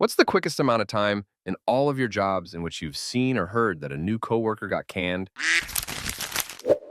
What's the quickest amount of time in all of your jobs in which you've seen or heard that a new coworker got canned?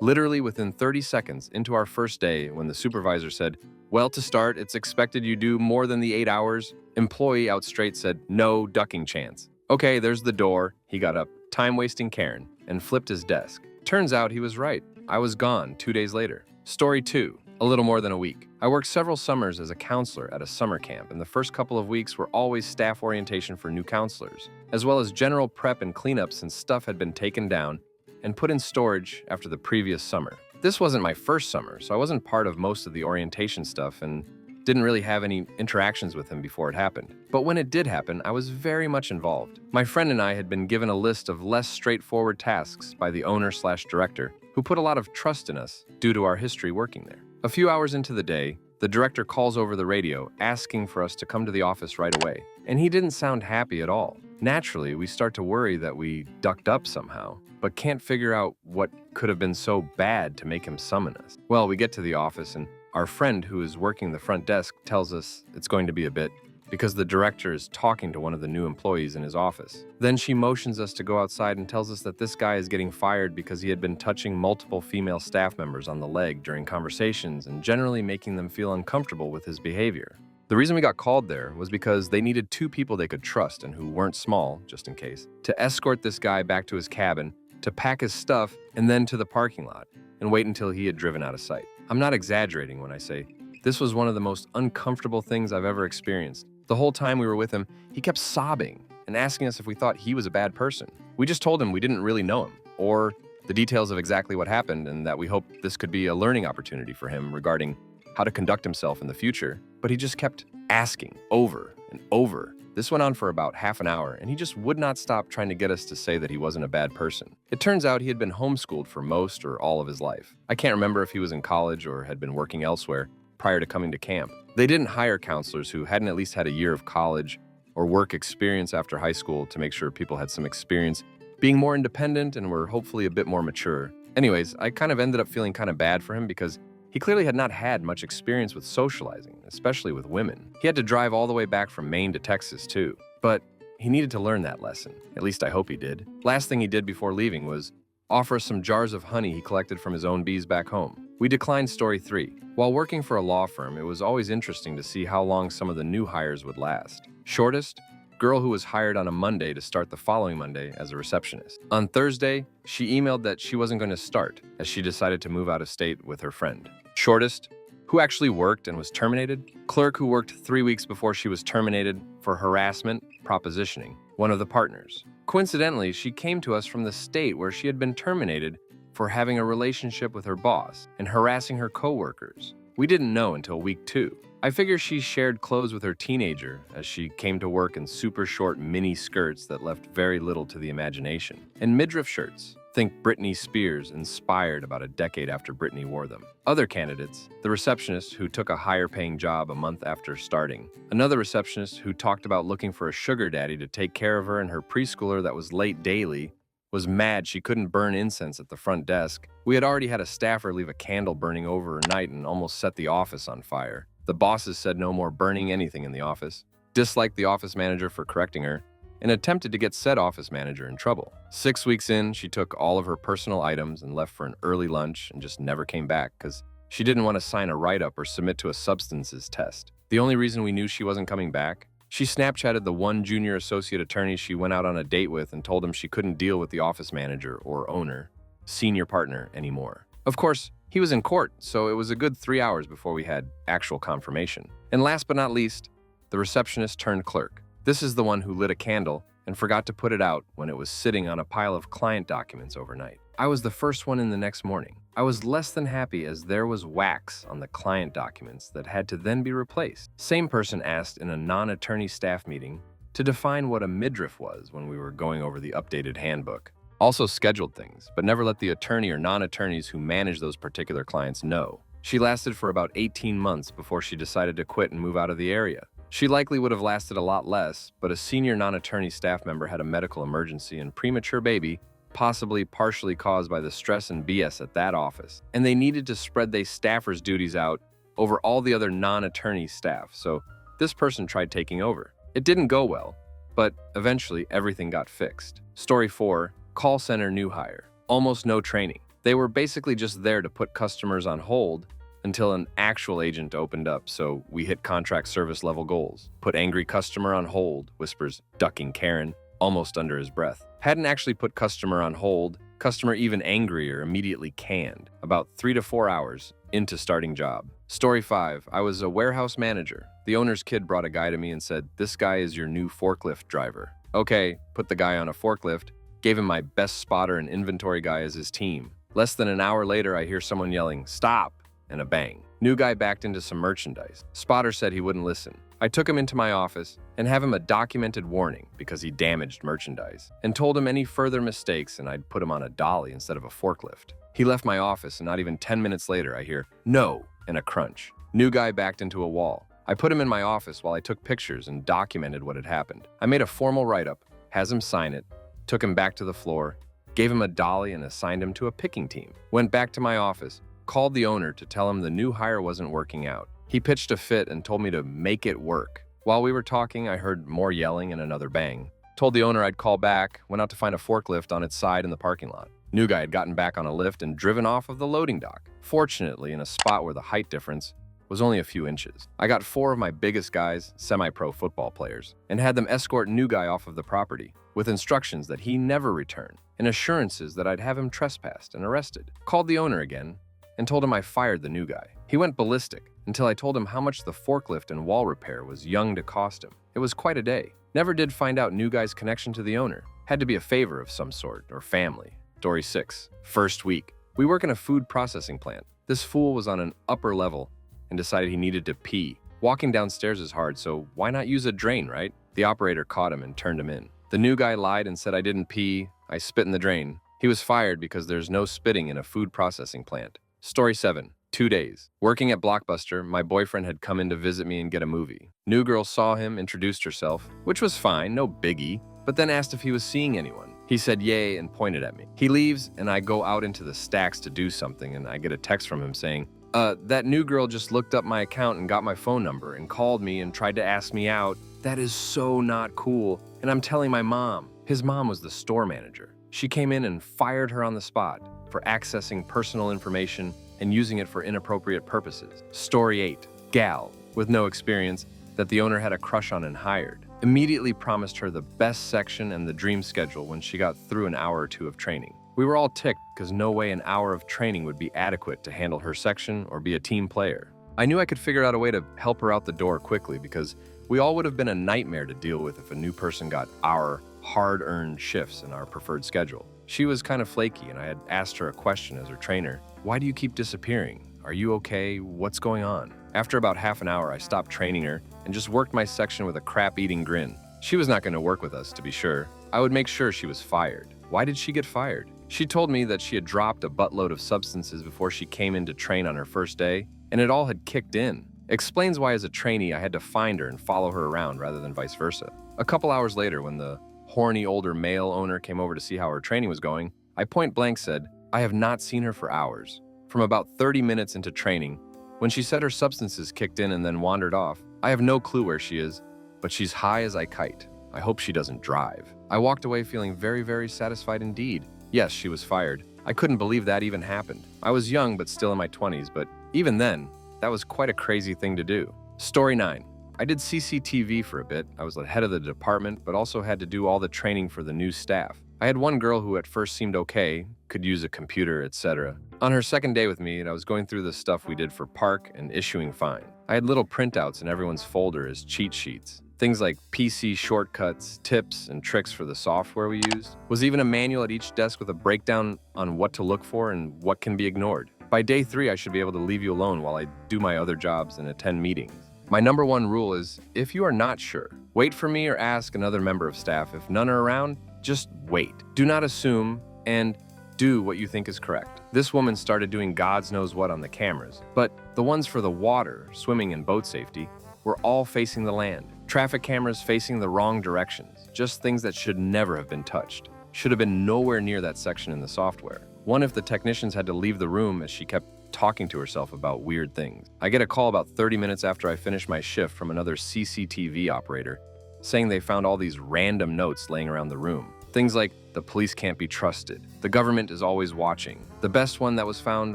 Literally within 30 seconds into our first day, when the supervisor said, "Well, to start, it's expected you do more than the 8 hours," employee out straight said, "No ducking chance." Okay, there's the door. He got up, time-wasting Karen, and flipped his desk. Turns out he was right. I was gone 2 days later. Story 2. A little more than a week. I worked several summers as a counselor at a summer camp, and the first couple of weeks were always staff orientation for new counselors, as well as general prep and cleanup since stuff had been taken down and put in storage after the previous summer. This wasn't my first summer, so I wasn't part of most of the orientation stuff and didn't really have any interactions with him before it happened. But when it did happen, I was very much involved. My friend and I had been given a list of less straightforward tasks by the owner/director, who put a lot of trust in us due to our history working there. A few hours into the day, the director calls over the radio asking for us to come to the office right away, and he didn't sound happy at all. Naturally, we start to worry that we ducked up somehow, but can't figure out what could have been so bad to make him summon us. Well, we get to the office, and our friend who is working the front desk tells us it's going to be a bit because the director is talking to one of the new employees in his office. Then she motions us to go outside and tells us that this guy is getting fired because he had been touching multiple female staff members on the leg during conversations and generally making them feel uncomfortable with his behavior. The reason we got called there was because they needed 2 people they could trust and who weren't small, just in case, to escort this guy back to his cabin, to pack his stuff, and then to the parking lot, and wait until he had driven out of sight. I'm not exaggerating when I say this was one of the most uncomfortable things I've ever experienced. The whole time we were with him, he kept sobbing and asking us if we thought he was a bad person. We just told him we didn't really know him, or the details of exactly what happened, and that we hoped this could be a learning opportunity for him regarding how to conduct himself in the future. But he just kept asking over and over. This went on for about half an hour, and he just would not stop trying to get us to say that he wasn't a bad person. It turns out he had been homeschooled for most or all of his life. I can't remember if he was in college or had been working elsewhere prior to coming to camp. They didn't hire counselors who hadn't at least had a year of college or work experience after high school to make sure people had some experience being more independent and were hopefully a bit more mature. Anyways, I kind of ended up feeling kind of bad for him because he clearly had not had much experience with socializing, especially with women. He had to drive all the way back from Maine to Texas, too. But he needed to learn that lesson. At least I hope he did. Last thing he did before leaving was offer us some jars of honey he collected from his own bees back home. We declined story 3. While working for a law firm, it was always interesting to see how long some of the new hires would last. Shortest? Girl who was hired on a Monday to start the following Monday as a receptionist. On Thursday, she emailed that she wasn't going to start as she decided to move out of state with her friend. Shortest? Who actually worked and was terminated? Clerk who worked 3 weeks before she was terminated for harassment, propositioning, one of the partners. Coincidentally, she came to us from the state where she had been terminated for having a relationship with her boss and harassing her coworkers. We didn't know until week 2. I figure she shared clothes with her teenager as she came to work in super short mini skirts that left very little to the imagination. And midriff shirts. Think Britney Spears, inspired about a decade after Britney wore them. Other candidates, the receptionist who took a higher paying job a month after starting. Another receptionist who talked about looking for a sugar daddy to take care of her, and her preschooler that was late daily was mad she couldn't burn incense at the front desk. We had already had a staffer leave a candle burning overnight and almost set the office on fire. The bosses said no more burning anything in the office, disliked the office manager for correcting her, and attempted to get said office manager in trouble. 6 weeks in, she took all of her personal items and left for an early lunch and just never came back because she didn't want to sign a write-up or submit to a substances test. The only reason we knew she wasn't coming back? She Snapchatted the one junior associate attorney she went out on a date with and told him she couldn't deal with the office manager or owner, senior partner anymore. Of course, he was in court, so it was a good 3 hours before we had actual confirmation. And last but not least, the receptionist turned clerk. This is the one who lit a candle and forgot to put it out when it was sitting on a pile of client documents overnight. I was the first one in the next morning. I was less than happy as there was wax on the client documents that had to then be replaced. Same person asked in a non-attorney staff meeting to define what a midriff was when we were going over the updated handbook. Also scheduled things, but never let the attorney or non-attorneys who manage those particular clients know. She lasted for about 18 months before she decided to quit and move out of the area. She likely would have lasted a lot less, but a senior non-attorney staff member had a medical emergency and premature baby, possibly partially caused by the stress and BS at that office. And they needed to spread their staffers' duties out over all the other non-attorney staff, so this person tried taking over. It didn't go well, But eventually, everything got fixed. Story 4, call center new hire. Almost no training. They were basically just there to put customers on hold until an actual agent opened up, so we hit contract service level goals. Put angry customer on hold, whispers ducking Karen, almost under his breath. Hadn't actually put customer on hold, customer even angrier, immediately canned. About 3 to 4 hours into starting job. Story 5, I was a warehouse manager. The owner's kid brought a guy to me and said, "This guy is your new forklift driver." Okay, put the guy on a forklift, gave him my best spotter and inventory guy as his team. Less than an hour later, I hear someone yelling, "Stop!" and a bang. New guy backed into some merchandise. Spotter said he wouldn't listen. I took him into my office and have him a documented warning because he damaged merchandise, and told him any further mistakes and I'd put him on a dolly instead of a forklift. He left my office and not even 10 minutes later I hear, "No!" and a crunch. New guy backed into a wall. I put him in my office while I took pictures and documented what had happened. I made a formal write-up, has him sign it, took him back to the floor, gave him a dolly and assigned him to a picking team. Went back to my office, called the owner to tell him the new hire wasn't working out. He pitched a fit and told me to make it work. While we were talking, I heard more yelling and another bang. Told the owner I'd call back, went out to find a forklift on its side in the parking lot. New guy had gotten back on a lift and driven off of the loading dock, fortunately in a spot where the height difference was only a few inches. I got 4 of my biggest guys, semi-pro football players, and had them escort new guy off of the property, with instructions that he never return, and assurances that I'd have him trespassed and arrested. Called the owner again, and told him I fired the new guy. He went ballistic until I told him how much the forklift and wall repair was young to cost him. It was quite a day. Never did find out new guy's connection to the owner. Had to be a favor of some sort, or family. Story 6, first week. We work in a food processing plant. This fool was on an upper level and decided he needed to pee. Walking downstairs is hard, so why not use a drain, right? The operator caught him and turned him in. The new guy lied and said I didn't pee, I spit in the drain. He was fired because there's no spitting in a food processing plant. Story 7, 2 days. Working at Blockbuster, my boyfriend had come in to visit me and get a movie. New girl saw him, introduced herself, which was fine, no biggie, but then asked if he was seeing anyone. He said yay and pointed at me. He leaves and I go out into the stacks to do something and I get a text from him saying, that new girl just looked up my account and got my phone number and called me and tried to ask me out. That is so not cool. And I'm telling my mom. His mom was the store manager. She came in and fired her on the spot for accessing personal information and using it for inappropriate purposes. Story 8, gal with no experience that the owner had a crush on and hired. Immediately promised her the best section and the dream schedule when she got through an hour or 2 of training. We were all ticked because no way an hour of training would be adequate to handle her section or be a team player. I knew I could figure out a way to help her out the door quickly because we all would have been a nightmare to deal with if a new person got our hard-earned shifts in our preferred schedule. She was kind of flaky and I had asked her a question as her trainer. Why do you keep disappearing? Are you okay? What's going on? After about half an hour, I stopped training her and just worked my section with a crap-eating grin. She was not going to work with us, to be sure. I would make sure she was fired. Why did she get fired? She told me that she had dropped a buttload of substances before she came in to train on her first day, and it all had kicked in. Explains why as a trainee I had to find her and follow her around rather than vice versa. A couple hours later, when the horny older male owner came over to see how her training was going, I point blank said, I have not seen her for hours. From about 30 minutes into training, when she said her substances kicked in and then wandered off, I have no clue where she is, but she's high as I kite. I hope she doesn't drive. I walked away feeling very, very satisfied indeed. Yes, she was fired. I couldn't believe that even happened. I was young, but still in my 20s, but even then, that was quite a crazy thing to do. Story 9. I did CCTV for a bit. I was the head of the department, but also had to do all the training for the new staff. I had one girl who at first seemed okay, could use a computer, etc. On her second day with me, and I was going through the stuff we did for park and issuing fine. I had little printouts in everyone's folder as cheat sheets. Things like PC shortcuts, tips, and tricks for the software we used. Was even a manual at each desk with a breakdown on what to look for and what can be ignored. By day 3, I should be able to leave you alone while I do my other jobs and attend meetings. My number 1 rule is, if you are not sure, wait for me or ask another member of staff. If none are around, just wait. Do not assume, and do what you think is correct. This woman started doing God's knows what on the cameras, but the ones for the water, swimming, and boat safety were all facing the land. Traffic cameras facing the wrong directions, just things that should never have been touched. Should have been nowhere near that section in the software. One if the technicians had to leave the room as she kept talking to herself about weird things. I get a call about 30 minutes after I finish my shift from another CCTV operator saying they found all these random notes laying around the room. Things like, the police can't be trusted, the government is always watching. The best one that was found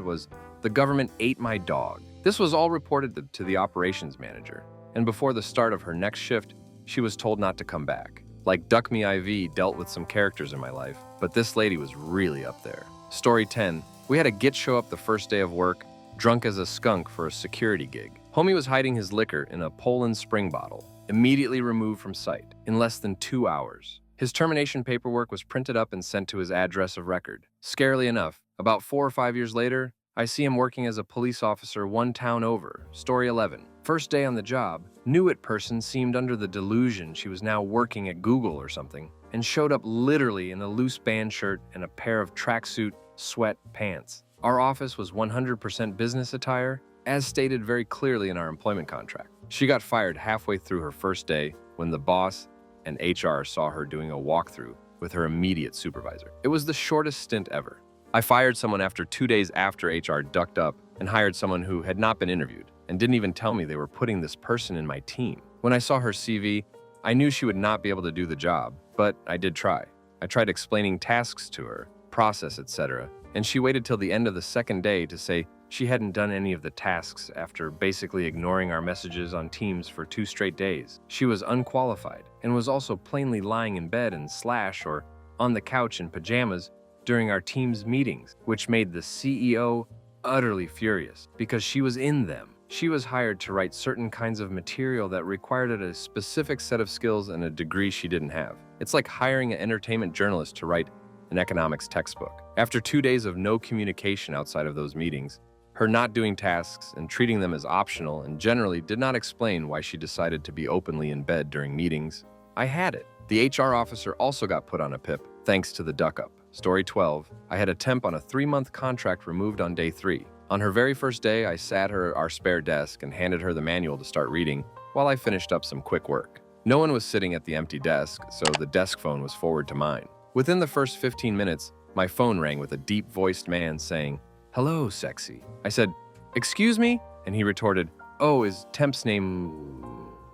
was, the government ate my dog. This was all reported to the operations manager, and before the start of her next shift, she was told not to come back. Like Duck Me IV dealt with some characters in my life, but this lady was really up there. Story 10. We had a git show up the first day of work, drunk as a skunk for a security gig. Homie was hiding his liquor in a Poland Spring bottle, immediately removed from sight, in less than 2 hours. His termination paperwork was printed up and sent to his address of record. Scarily enough, about 4 or 5 years later, I see him working as a police officer one town over. Story 11. First day on the job, knew it person seemed under the delusion she was now working at Google or something, and showed up literally in a loose band shirt and a pair of tracksuit sweat pants. Our office was 100% business attire, as stated very clearly in our employment contract. She got fired halfway through her first day when the boss and HR saw her doing a walkthrough with her immediate supervisor. It was the shortest stint ever. I fired someone after 2 days after HR ducked up and hired someone who had not been interviewed and didn't even tell me they were putting this person in my team. When I saw her CV, I knew she would not be able to do the job, but I did try. I tried explaining tasks to her, process, etc., and she waited till the end of the second day to say she hadn't done any of the tasks after basically ignoring our messages on Teams for 2 straight days. She was unqualified and was also plainly lying in bed and slash or on the couch in pajamas during our Teams meetings, which made the CEO utterly furious because she was in them. She was hired to write certain kinds of material that required a specific set of skills and a degree she didn't have. It's like hiring an entertainment journalist to write an economics textbook. After 2 days of no communication outside of those meetings, her not doing tasks and treating them as optional and generally did not explain why she decided to be openly in bed during meetings, I had it. The HR officer also got put on a PIP thanks to the duck-up. Story 12. I had a temp on a 3-month contract removed on day 3. On her very first day, I sat her at our spare desk and handed her the manual to start reading while I finished up some quick work. No one was sitting at the empty desk, so the desk phone was forward to mine. Within the first 15 minutes, my phone rang with a deep-voiced man saying, "Hello, sexy." I said, "Excuse me?" And he retorted, "Oh, is temp's name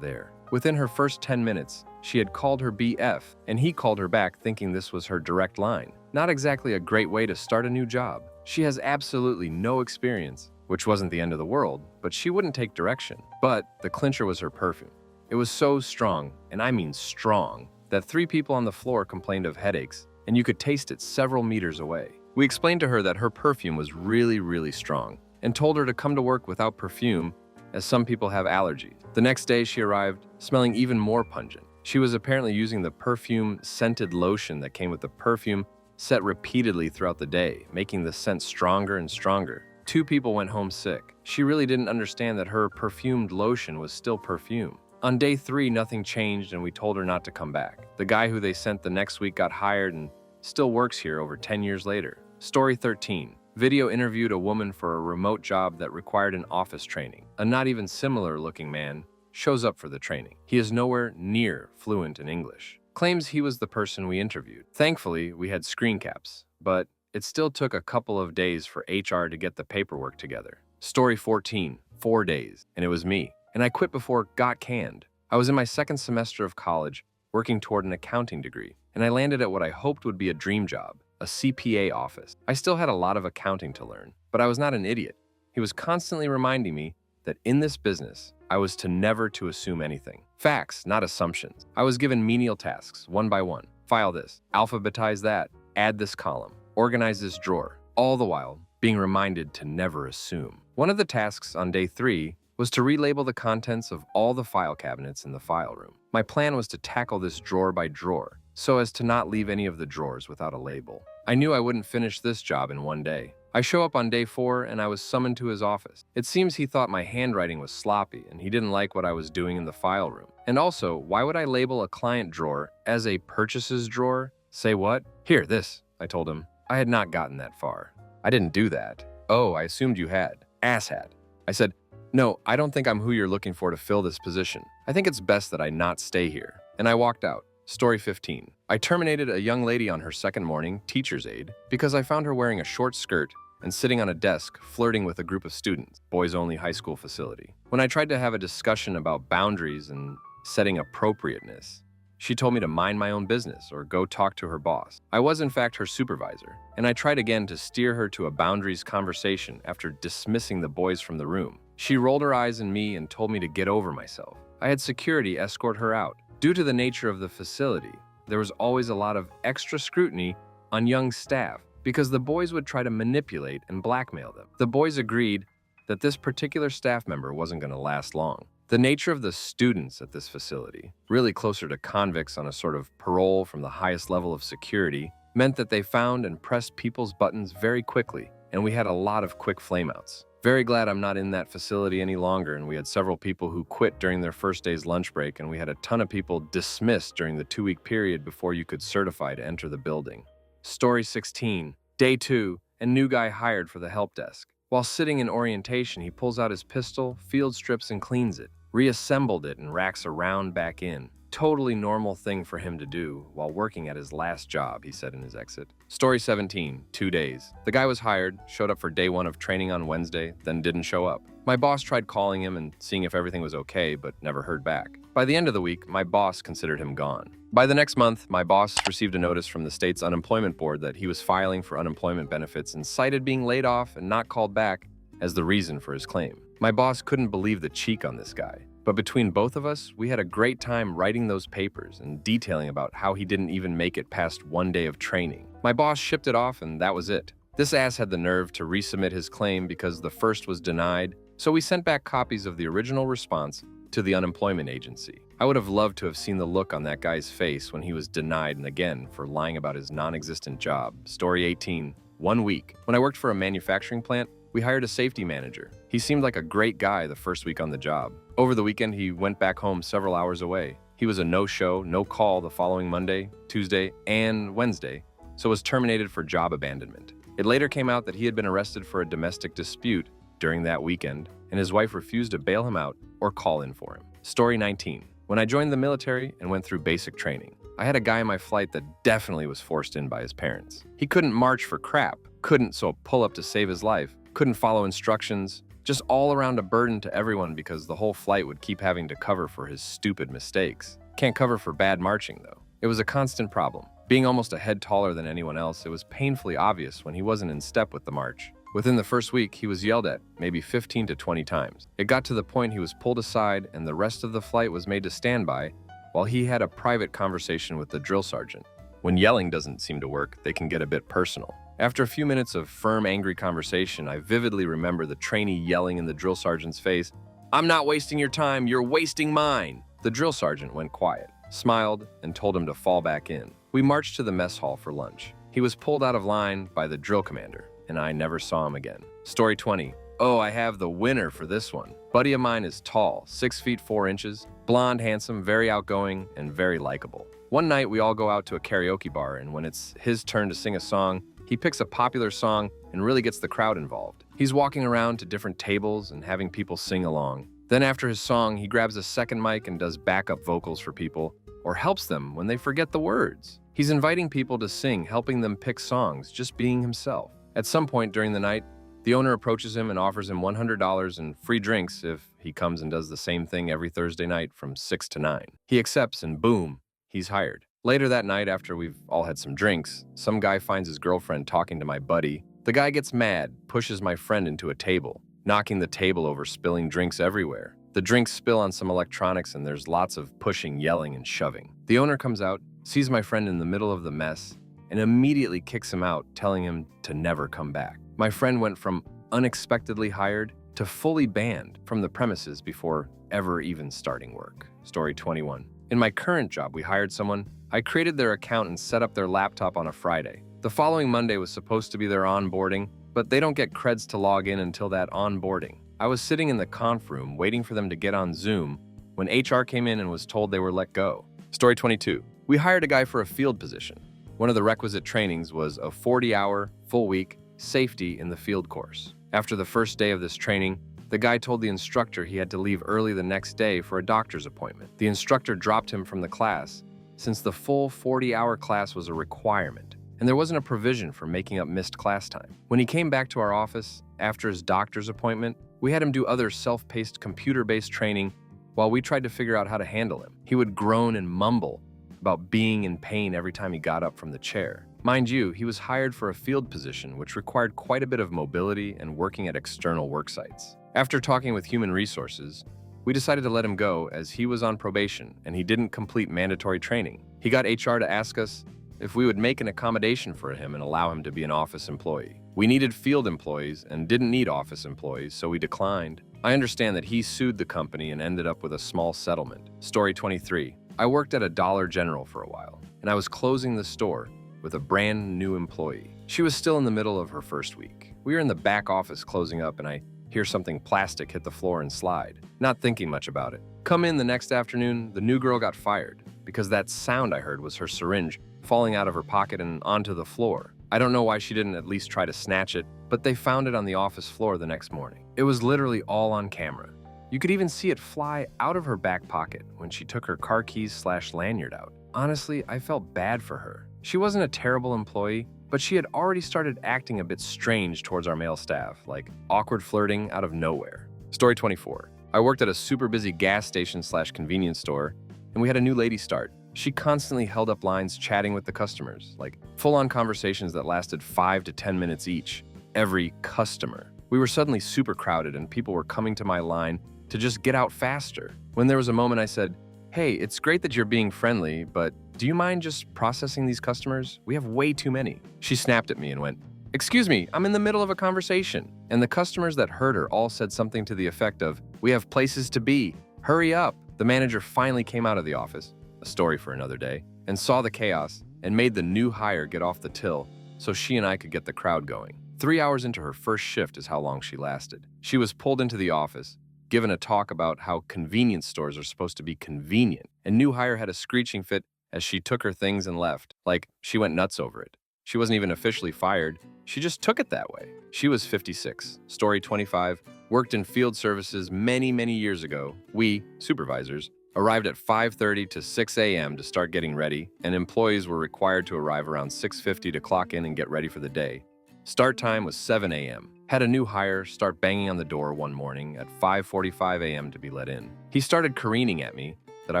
there?" Within her first 10 minutes, she had called her BF, and he called her back thinking this was her direct line. Not exactly a great way to start a new job. She has absolutely no experience, which wasn't the end of the world, but she wouldn't take direction. But the clincher was her perfume. It was so strong, and I mean strong, that 3 people on the floor complained of headaches, and you could taste it several meters away. We explained to her that her perfume was really, really strong, and told her to come to work without perfume, as some people have allergies. The next day she arrived, smelling even more pungent. She was apparently using the perfume-scented lotion that came with the perfume set repeatedly throughout the day, making the scent stronger and stronger. 2 people went home sick. She really didn't understand that her perfumed lotion was still perfume. On day 3, nothing changed and we told her not to come back. The guy who they sent the next week got hired and still works here over 10 years later. Story 13. Video interviewed a woman for a remote job that required an office training. A not even similar looking man shows up for the training. He is nowhere near fluent in English. Claims he was the person we interviewed. Thankfully, we had screen caps, but it still took a couple of days for HR to get the paperwork together. Story 14. 4 days, and it was me. And I quit before it got canned. I was in my 2nd semester of college, working toward an accounting degree, and I landed at what I hoped would be a dream job, a CPA office. I still had a lot of accounting to learn, but I was not an idiot. He was constantly reminding me that in this business, I was to never to assume anything. Facts, not assumptions. I was given menial tasks, one by one. File this, alphabetize that, add this column, organize this drawer, all the while being reminded to never assume. One of the tasks on day 3 was to relabel the contents of all the file cabinets in the file room. My plan was to tackle this drawer by drawer, so as to not leave any of the drawers without a label. I knew I wouldn't finish this job in one day. I show up on day 4 and I was summoned to his office. It seems he thought my handwriting was sloppy and he didn't like what I was doing in the file room. And also, why would I label a client drawer as a purchases drawer? Say what? Here, this, I told him. I had not gotten that far. I didn't do that. Oh, I assumed you had. Asshat. I said, no, I don't think I'm who you're looking for to fill this position. I think it's best that I not stay here. And I walked out. Story 15. I terminated a young lady on her 2nd morning, teacher's aide, because I found her wearing a short skirt and sitting on a desk flirting with a group of students, boys-only high school facility. When I tried to have a discussion about boundaries and setting appropriateness. She told me to mind my own business or go talk to her boss. I was in fact her supervisor, and I tried again to steer her to a boundaries conversation after dismissing the boys from the room. She rolled her eyes at me and told me to get over myself. I had security escort her out. Due to the nature of the facility, there was always a lot of extra scrutiny on young staff because the boys would try to manipulate and blackmail them. The boys agreed that this particular staff member wasn't going to last long. The nature of the students at this facility, really closer to convicts on a sort of parole from the highest level of security, meant that they found and pressed people's buttons very quickly, and we had a lot of quick flameouts. Very glad I'm not in that facility any longer, and we had several people who quit during their first day's lunch break, and we had a ton of people dismissed during the 2-week period before you could certify to enter the building. Story 16, day 2, and new guy hired for the help desk. While sitting in orientation, he pulls out his pistol, field strips, and cleans it. Reassembled it and racks a round back in. Totally normal thing for him to do while working at his last job, he said in his exit. Story 17, 2 days. The guy was hired, showed up for day 1 of training on Wednesday, then didn't show up. My boss tried calling him and seeing if everything was okay, but never heard back. By the end of the week, my boss considered him gone. By the next month, my boss received a notice from the state's unemployment board that he was filing for unemployment benefits and cited being laid off and not called back as the reason for his claim. My boss couldn't believe the cheek on this guy. But between both of us, we had a great time writing those papers and detailing about how he didn't even make it past 1 day of training. My boss shipped it off and that was it. This ass had the nerve to resubmit his claim because the first was denied, so we sent back copies of the original response to the unemployment agency. I would have loved to have seen the look on that guy's face when he was denied and again for lying about his non-existent job. Story 18, 1 week. When I worked for a manufacturing plant, we hired a safety manager. He seemed like a great guy the first week on the job. Over the weekend, he went back home several hours away. He was a no-show, no-call the following Monday, Tuesday, and Wednesday, so was terminated for job abandonment. It later came out that he had been arrested for a domestic dispute during that weekend, and his wife refused to bail him out or call in for him. Story 19. When I joined the military and went through basic training, I had a guy in my flight that definitely was forced in by his parents. He couldn't march for crap, couldn't sew a pull-up to save his life, couldn't follow instructions, just all around a burden to everyone because the whole flight would keep having to cover for his stupid mistakes. Can't cover for bad marching though. It was a constant problem. Being almost a head taller than anyone else, it was painfully obvious when he wasn't in step with the march. Within the first week, he was yelled at maybe 15 to 20 times. It got to the point he was pulled aside and the rest of the flight was made to stand by while he had a private conversation with the drill sergeant. When yelling doesn't seem to work, they can get a bit personal. After a few minutes of firm, angry conversation, I vividly remember the trainee yelling in the drill sergeant's face, "I'm not wasting your time, you're wasting mine." The drill sergeant went quiet, smiled, and told him to fall back in. We marched to the mess hall for lunch. He was pulled out of line by the drill commander, and I never saw him again. Story 20. Oh, I have the winner for this one. Buddy of mine is tall, 6 feet 4 inches, blonde, handsome, very outgoing, and very likable. One night, we all go out to a karaoke bar, and when it's his turn to sing a song, he picks a popular song and really gets the crowd involved. He's walking around to different tables and having people sing along. Then after his song, he grabs a second mic and does backup vocals for people, or helps them when they forget the words. He's inviting people to sing, helping them pick songs, just being himself. At some point during the night, the owner approaches him and offers him $100 and free drinks if he comes and does the same thing every Thursday night from 6 to 9. He accepts and boom, he's hired. Later that night, after we've all had some drinks, some guy finds his girlfriend talking to my buddy. The guy gets mad, pushes my friend into a table, knocking the table over, spilling drinks everywhere. The drinks spill on some electronics and there's lots of pushing, yelling, and shoving. The owner comes out, sees my friend in the middle of the mess, and immediately kicks him out, telling him to never come back. My friend went from unexpectedly hired to fully banned from the premises before ever even starting work. Story 21. In my current job, we hired someone. I created their account and set up their laptop on a Friday. The following Monday was supposed to be their onboarding, but they don't get creds to log in until that onboarding. I was sitting in the conf room waiting for them to get on Zoom when HR came in and was told they were let go. Story 22. We hired a guy for a field position. One of the requisite trainings was a 40-hour, full-week safety in the field course. After the first day of this training, the guy told the instructor he had to leave early the next day for a doctor's appointment. The instructor dropped him from the class since the full 40-hour class was a requirement, and there wasn't a provision for making up missed class time. When he came back to our office after his doctor's appointment, we had him do other self-paced computer-based training while we tried to figure out how to handle him. He would groan and mumble about being in pain every time he got up from the chair. Mind you, he was hired for a field position which required quite a bit of mobility and working at external work sites. After talking with human resources, we decided to let him go as he was on probation and he didn't complete mandatory training. He got HR to ask us if we would make an accommodation for him and allow him to be an office employee. We needed field employees and didn't need office employees, so we declined. I understand that he sued the company and ended up with a small settlement. Story 23. I worked at a Dollar General for a while, and I was closing the store with a brand new employee. She was still in the middle of her first week. We were in the back office closing up, and I hear something plastic hit the floor and slide, not thinking much about it. Come in the next afternoon, the new girl got fired because that sound I heard was her syringe falling out of her pocket and onto the floor. I don't know why she didn't at least try to snatch it, but they found it on the office floor the next morning. It was literally all on camera. You could even see it fly out of her back pocket when she took her car keys/lanyard out. Honestly, I felt bad for her. She wasn't a terrible employee, but she had already started acting a bit strange towards our male staff, like awkward flirting out of nowhere. Story 24. I worked at a super busy gas station/convenience store, and we had a new lady start. She constantly held up lines chatting with the customers, like full-on conversations that lasted 5 to 10 minutes each. Every customer. We were suddenly super crowded and people were coming to my line to just get out faster. When there was a moment I said, "Hey, it's great that you're being friendly, but do you mind just processing these customers? We have way too many." She snapped at me and went, "Excuse me, I'm in the middle of a conversation." And the customers that heard her all said something to the effect of, "We have places to be. Hurry up." The manager finally came out of the office, a story for another day, and saw the chaos and made the new hire get off the till so she and I could get the crowd going. 3 hours into her first shift is how long she lasted. She was pulled into the office, given a talk about how convenience stores are supposed to be convenient, and new hire had a screeching fit as she took her things and left, like she went nuts over it. She wasn't even officially fired, she just took it that way. She was 56. Story 25. Worked in field services many years ago. We, supervisors, arrived at 5:30 to 6 a.m. to start getting ready, and employees were required to arrive around 6:50 to clock in and get ready for the day. Start time was 7 a.m. Had a new hire start banging on the door one morning at 5:45 a.m. to be let in. He started careening at me that I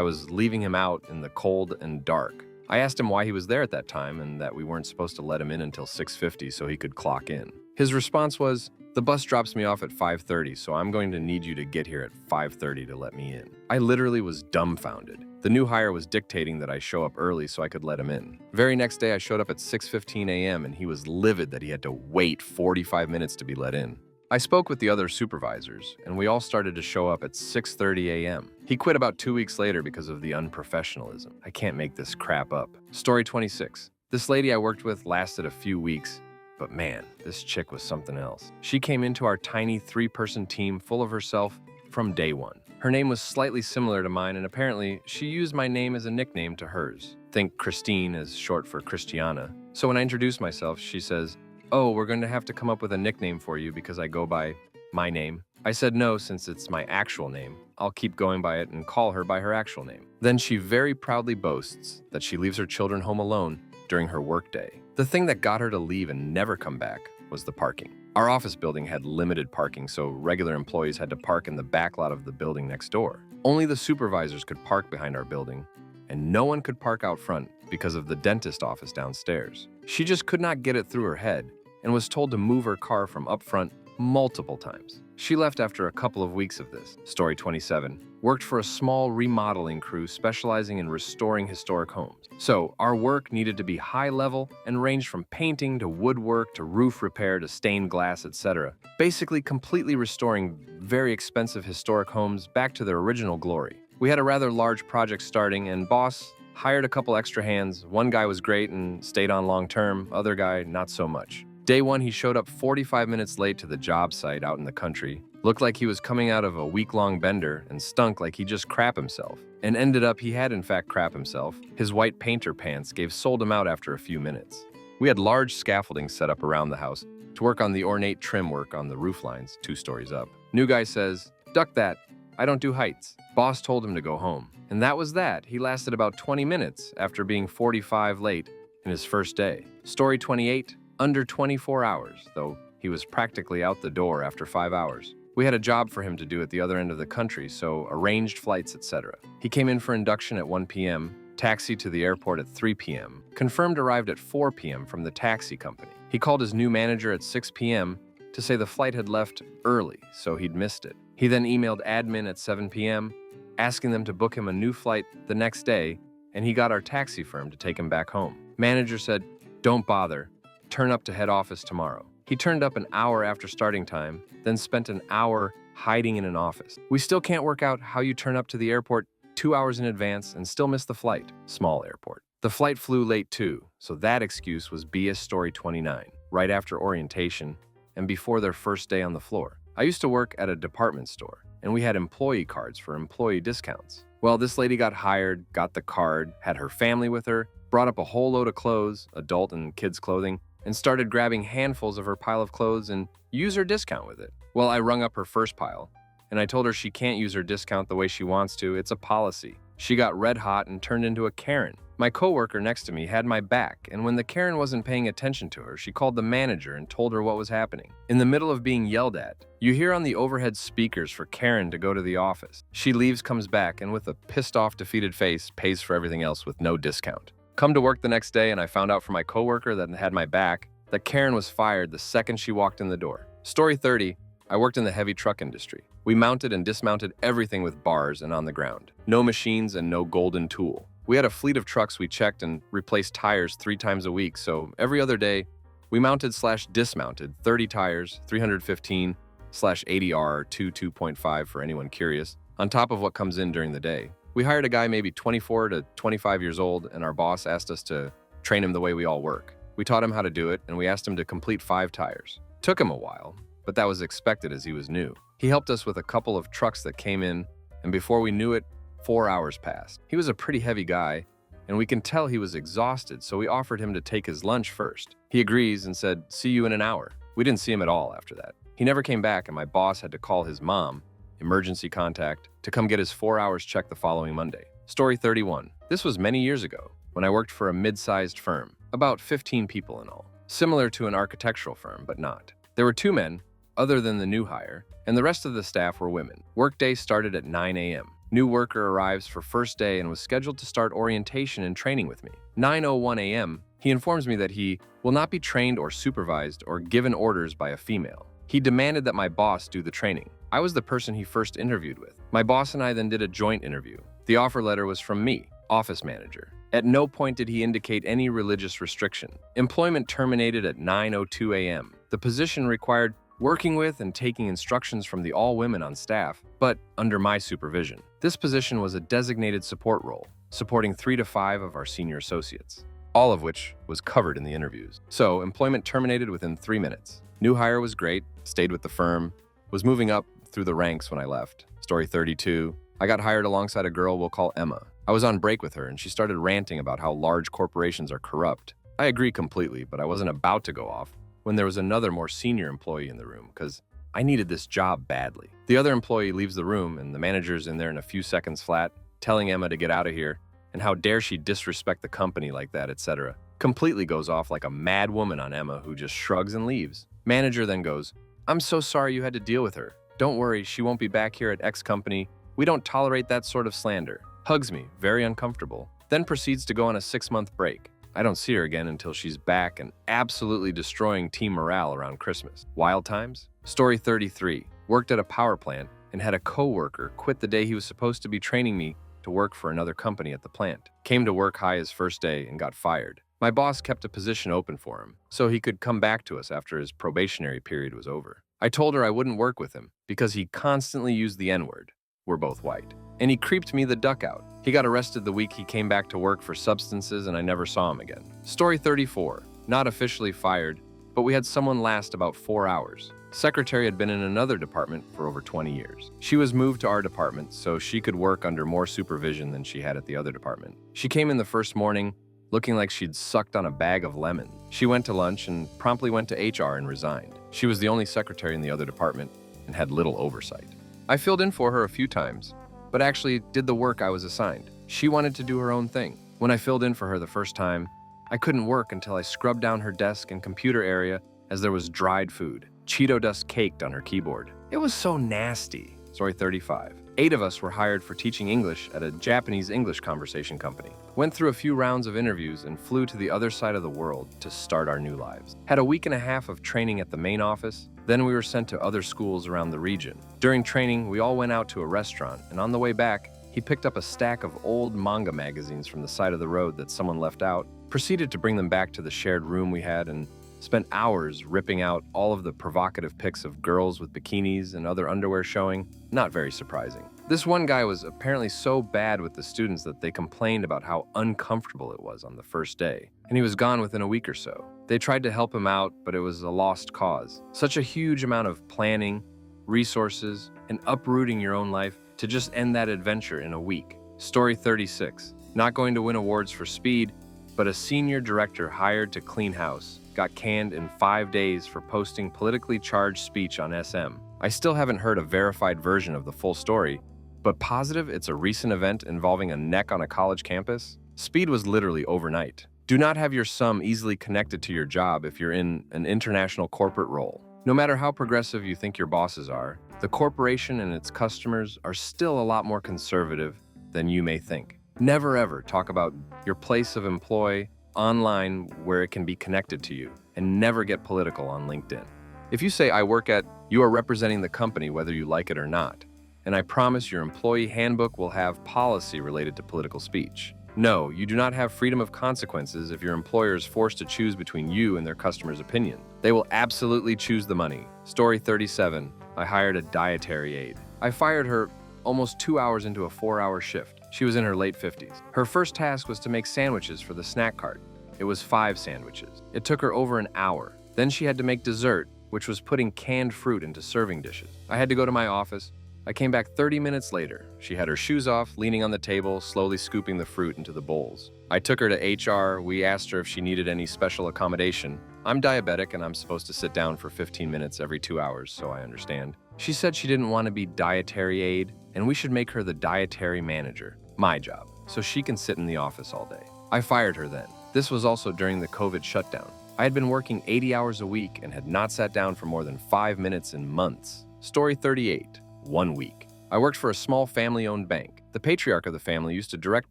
was leaving him out in the cold and dark. I asked him why he was there at that time and that we weren't supposed to let him in until 6:50 so he could clock in. His response was, "The bus drops me off at 5:30, so I'm going to need you to get here at 5:30 to let me in." I literally was dumbfounded. The new hire was dictating that I show up early so I could let him in. Very next day, I showed up at 6:15 a.m. and he was livid that he had to wait 45 minutes to be let in. I spoke with the other supervisors, and we all started to show up at 6:30 a.m. He quit about 2 weeks later because of the unprofessionalism. I can't make this crap up. Story 26. This lady I worked with lasted a few weeks, but man, this chick was something else. She came into our tiny 3-person team full of herself from day one. Her name was slightly similar to mine, and apparently she used my name as a nickname to hers. Think Christine as short for Christiana. So when I introduced myself, she says, "Oh, we're going to have to come up with a nickname for you because I go by my name." I said no, since it's my actual name. I'll keep going by it and call her by her actual name. Then she very proudly boasts that she leaves her children home alone during her workday. The thing that got her to leave and never come back was the parking. Our office building had limited parking, so regular employees had to park in the back lot of the building next door. Only the supervisors could park behind our building, and no one could park out front because of the dentist office downstairs. She just could not get it through her head and was told to move her car from up front multiple times. She left after a couple of weeks of this. Story 27. Worked for a small remodeling crew specializing in restoring historic homes. So our work needed to be high level and ranged from painting to woodwork to roof repair to stained glass, etc. Basically completely restoring very expensive historic homes back to their original glory. We had a rather large project starting, and boss hired a couple extra hands. One guy was great and stayed on long term, other guy not so much. Day one, he showed up 45 minutes late to the job site out in the country. Looked like he was coming out of a week-long bender and stunk like he just crap himself. And ended up he had in fact crap himself. His white painter pants sold him out after a few minutes. We had large scaffolding set up around the house to work on the ornate trim work on the roof lines 2 stories up. New guy says, "Duck that, I don't do heights." Boss told him to go home. And that was that. He lasted about 20 minutes after being 45 late in his first day. Story 28. Under 24 hours, though he was practically out the door after 5 hours. We had a job for him to do at the other end of the country, so arranged flights, etc. He came in for induction at 1 p.m., taxi to the airport at 3 p.m., confirmed arrived at 4 p.m. from the taxi company. He called his new manager at 6 p.m. to say the flight had left early, so he'd missed it. He then emailed admin at 7 p.m., asking them to book him a new flight the next day, and he got our taxi firm to take him back home. Manager said, "Don't bother. Turn up to head office tomorrow." He turned up an hour after starting time, then spent an hour hiding in an office. We still can't work out how you turn up to the airport 2 hours in advance and still miss the flight. Small airport. The flight flew late too, so that excuse was BS story 29, right after orientation and before their first day on the floor. I used to work at a department store, and we had employee cards for employee discounts. Well, this lady got hired, got the card, had her family with her, brought up a whole load of clothes, adult and kids clothing, and started grabbing handfuls of her pile of clothes and use her discount with it. Well, I rung up her first pile, and I told her she can't use her discount the way she wants to. It's a policy. She got red hot and turned into a Karen. My coworker next to me had my back, and when the Karen wasn't paying attention to her, she called the manager and told her what was happening. In the middle of being yelled at, you hear on the overhead speakers for Karen to go to the office. She leaves, comes back, and with a pissed-off, defeated face, pays for everything else with no discount. Come to work the next day, and I found out from my coworker that had my back that Karen was fired the second she walked in the door. Story 30, I worked in the heavy truck industry. We mounted and dismounted everything with bars and on the ground. No machines and no golden tool. We had a fleet of trucks we checked and replaced tires 3 times a week, so every other day, we mounted/dismounted 30 tires, 315/80R 2.5 for anyone curious, on top of what comes in during the day. We hired a guy maybe 24 to 25 years old, and our boss asked us to train him the way we all work. We taught him how to do it, and we asked him to complete 5 tires. Took him a while, but that was expected as he was new. He helped us with a couple of trucks that came in, and before we knew it, 4 hours passed. He was a pretty heavy guy, and we can tell he was exhausted, so we offered him to take his lunch first. He agrees and said, "See you in an hour." We didn't see him at all after that. He never came back, and my boss had to call his mom, emergency contact, to come get his 4 hours check the following Monday. Story 31. This was many years ago, when I worked for a mid-sized firm, about 15 people in all. Similar to an architectural firm, but not. There were 2 men, other than the new hire, and the rest of the staff were women. Workday started at 9 a.m. New worker arrives for first day and was scheduled to start orientation and training with me. 9:01 a.m., he informs me that he will not be trained or supervised or given orders by a female. He demanded that my boss do the training. I was the person he first interviewed with. My boss and I then did a joint interview. The offer letter was from me, office manager. At no point did he indicate any religious restriction. Employment terminated at 9:02 a.m. The position required working with and taking instructions from the all women on staff, but under my supervision. This position was a designated support role, supporting 3 to 5 of our senior associates, all of which was covered in the interviews. So, employment terminated within 3 minutes. New hire was great, stayed with the firm, was moving up through the ranks when I left. Story 32, I got hired alongside a girl we'll call Emma. I was on break with her and she started ranting about how large corporations are corrupt. I agree completely, but I wasn't about to go off when there was another more senior employee in the room because I needed this job badly. The other employee leaves the room and the manager's in there in a few seconds flat, telling Emma to get out of here and how dare she disrespect the company like that, etc. Completely goes off like a mad woman on Emma, who just shrugs and leaves. Manager then goes, "I'm so sorry you had to deal with her. Don't worry, she won't be back here at X company. We don't tolerate that sort of slander." Hugs me, very uncomfortable, then proceeds to go on a 6-month break. I don't see her again until she's back and absolutely destroying team morale around Christmas. Wild times? Story 33. Worked at a power plant and had a coworker quit the day he was supposed to be training me to work for another company at the plant. Came to work high his first day and got fired. My boss kept a position open for him so he could come back to us after his probationary period was over. I told her I wouldn't work with him because he constantly used the N-word. We're both white. And he creeped me the duck out. He got arrested the week he came back to work for substances and I never saw him again. Story 34. Not officially fired, but we had someone last about 4 hours. Secretary had been in another department for over 20 years. She was moved to our department so she could work under more supervision than she had at the other department. She came in the first morning looking like she'd sucked on a bag of lemon. She went to lunch and promptly went to HR and resigned. She was the only secretary in the other department and had little oversight. I filled in for her a few times, but actually did the work I was assigned. She wanted to do her own thing. When I filled in for her the first time, I couldn't work until I scrubbed down her desk and computer area as there was dried food. Cheeto dust caked on her keyboard. It was so nasty. Story 35. 8 of us were hired for teaching English at a Japanese English conversation company. Went through a few rounds of interviews and flew to the other side of the world to start our new lives. Had a week and a half of training at the main office, then we were sent to other schools around the region. During training, we all went out to a restaurant, and on the way back, he picked up a stack of old manga magazines from the side of the road that someone left out, proceeded to bring them back to the shared room we had, and spent hours ripping out all of the provocative pics of girls with bikinis and other underwear showing. Not very surprising. This one guy was apparently so bad with the students that they complained about how uncomfortable it was on the first day, and he was gone within a week or so. They tried to help him out, but it was a lost cause. Such a huge amount of planning, resources, and uprooting your own life to just end that adventure in a week. Story 36. Not going to win awards for speed, but a senior director hired to clean house got canned in 5 days for posting politically charged speech on SM. I still haven't heard a verified version of the full story, but positive it's a recent event involving a neck on a college campus. Speed was literally overnight. Do not have your sum easily connected to your job if you're in an international corporate role. No matter how progressive you think your bosses are, the corporation and its customers are still a lot more conservative than you may think. Never ever talk about your place of employ online where it can be connected to you, and never get political on LinkedIn. If you say I work at, you are representing the company whether you like it or not, and I promise your employee handbook will have policy related to political speech. No, you do not have freedom of consequences if your employer is forced to choose between you and their customer's opinion. They will absolutely choose the money. Story 37. I hired a dietary aide. I fired her almost 2 hours into a 4-hour shift. She was in her late 50s. Her first task was to make sandwiches for the snack cart. It was 5 sandwiches. It took her over an hour. Then she had to make dessert, which was putting canned fruit into serving dishes. I had to go to my office. I came back 30 minutes later. She had her shoes off, leaning on the table, slowly scooping the fruit into the bowls. I took her to HR. We asked her if she needed any special accommodation. I'm diabetic and I'm supposed to sit down for 15 minutes every 2 hours, so I understand. She said she didn't want to be dietary aide, and we should make her the dietary manager, my job, so she can sit in the office all day. I fired her then. This was also during the COVID shutdown. I had been working 80 hours a week and had not sat down for more than 5 minutes in months. Story 38. 1 week. I worked for a small family-owned bank. The patriarch of the family used to direct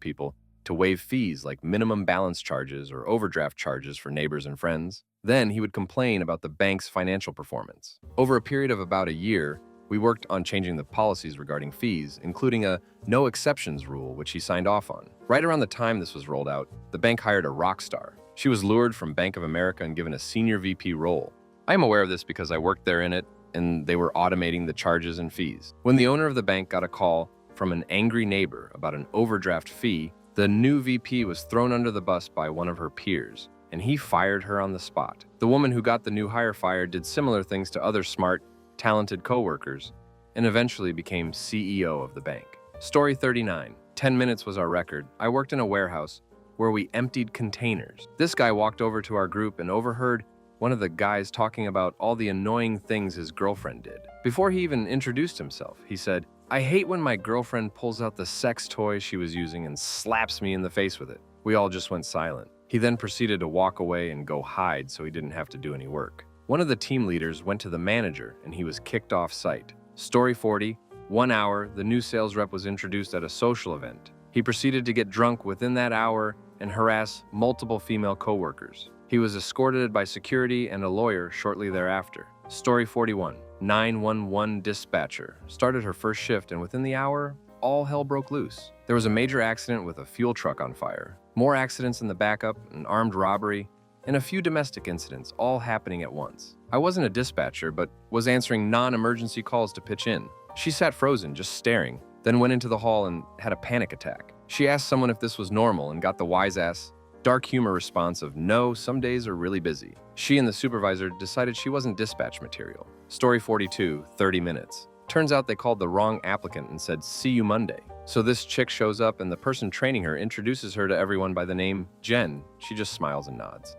people to waive fees like minimum balance charges or overdraft charges for neighbors and friends. Then he would complain about the bank's financial performance. Over a period of about a year, we worked on changing the policies regarding fees, including a no exceptions rule, which he signed off on. Right around the time this was rolled out, the bank hired a rock star. She was lured from Bank of America and given a senior VP role. I am aware of this because I worked there in it, and they were automating the charges and fees. When the owner of the bank got a call from an angry neighbor about an overdraft fee, the new VP was thrown under the bus by one of her peers, and he fired her on the spot. The woman who got the new hire fired did similar things to other smart, talented coworkers, and eventually became CEO of the bank. Story 39. 10 minutes was our record. I worked in a warehouse where we emptied containers. This guy walked over to our group and overheard one of the guys talking about all the annoying things his girlfriend did. Before he even introduced himself, he said, "I hate when my girlfriend pulls out the sex toy she was using and slaps me in the face with it." We all just went silent. He then proceeded to walk away and go hide so he didn't have to do any work. One of the team leaders went to the manager and he was kicked off site. Story 40. 1 hour, the new sales rep was introduced at a social event. He proceeded to get drunk within that hour and harass multiple female coworkers. He was escorted by security and a lawyer shortly thereafter. Story 41. 911 dispatcher started her first shift, and within the hour, all hell broke loose. There was a major accident with a fuel truck on fire, more accidents in the backup, an armed robbery, and a few domestic incidents, all happening at once. I wasn't a dispatcher, but was answering non-emergency calls to pitch in. She sat frozen, just staring, then went into the hall and had a panic attack. She asked someone if this was normal and got the wise-ass, dark humor response of, "No, some days are really busy." She and the supervisor decided she wasn't dispatch material. Story 42, 30 minutes. Turns out they called the wrong applicant and said, "See you Monday." So this chick shows up and the person training her introduces her to everyone by the name Jen. She just smiles and nods.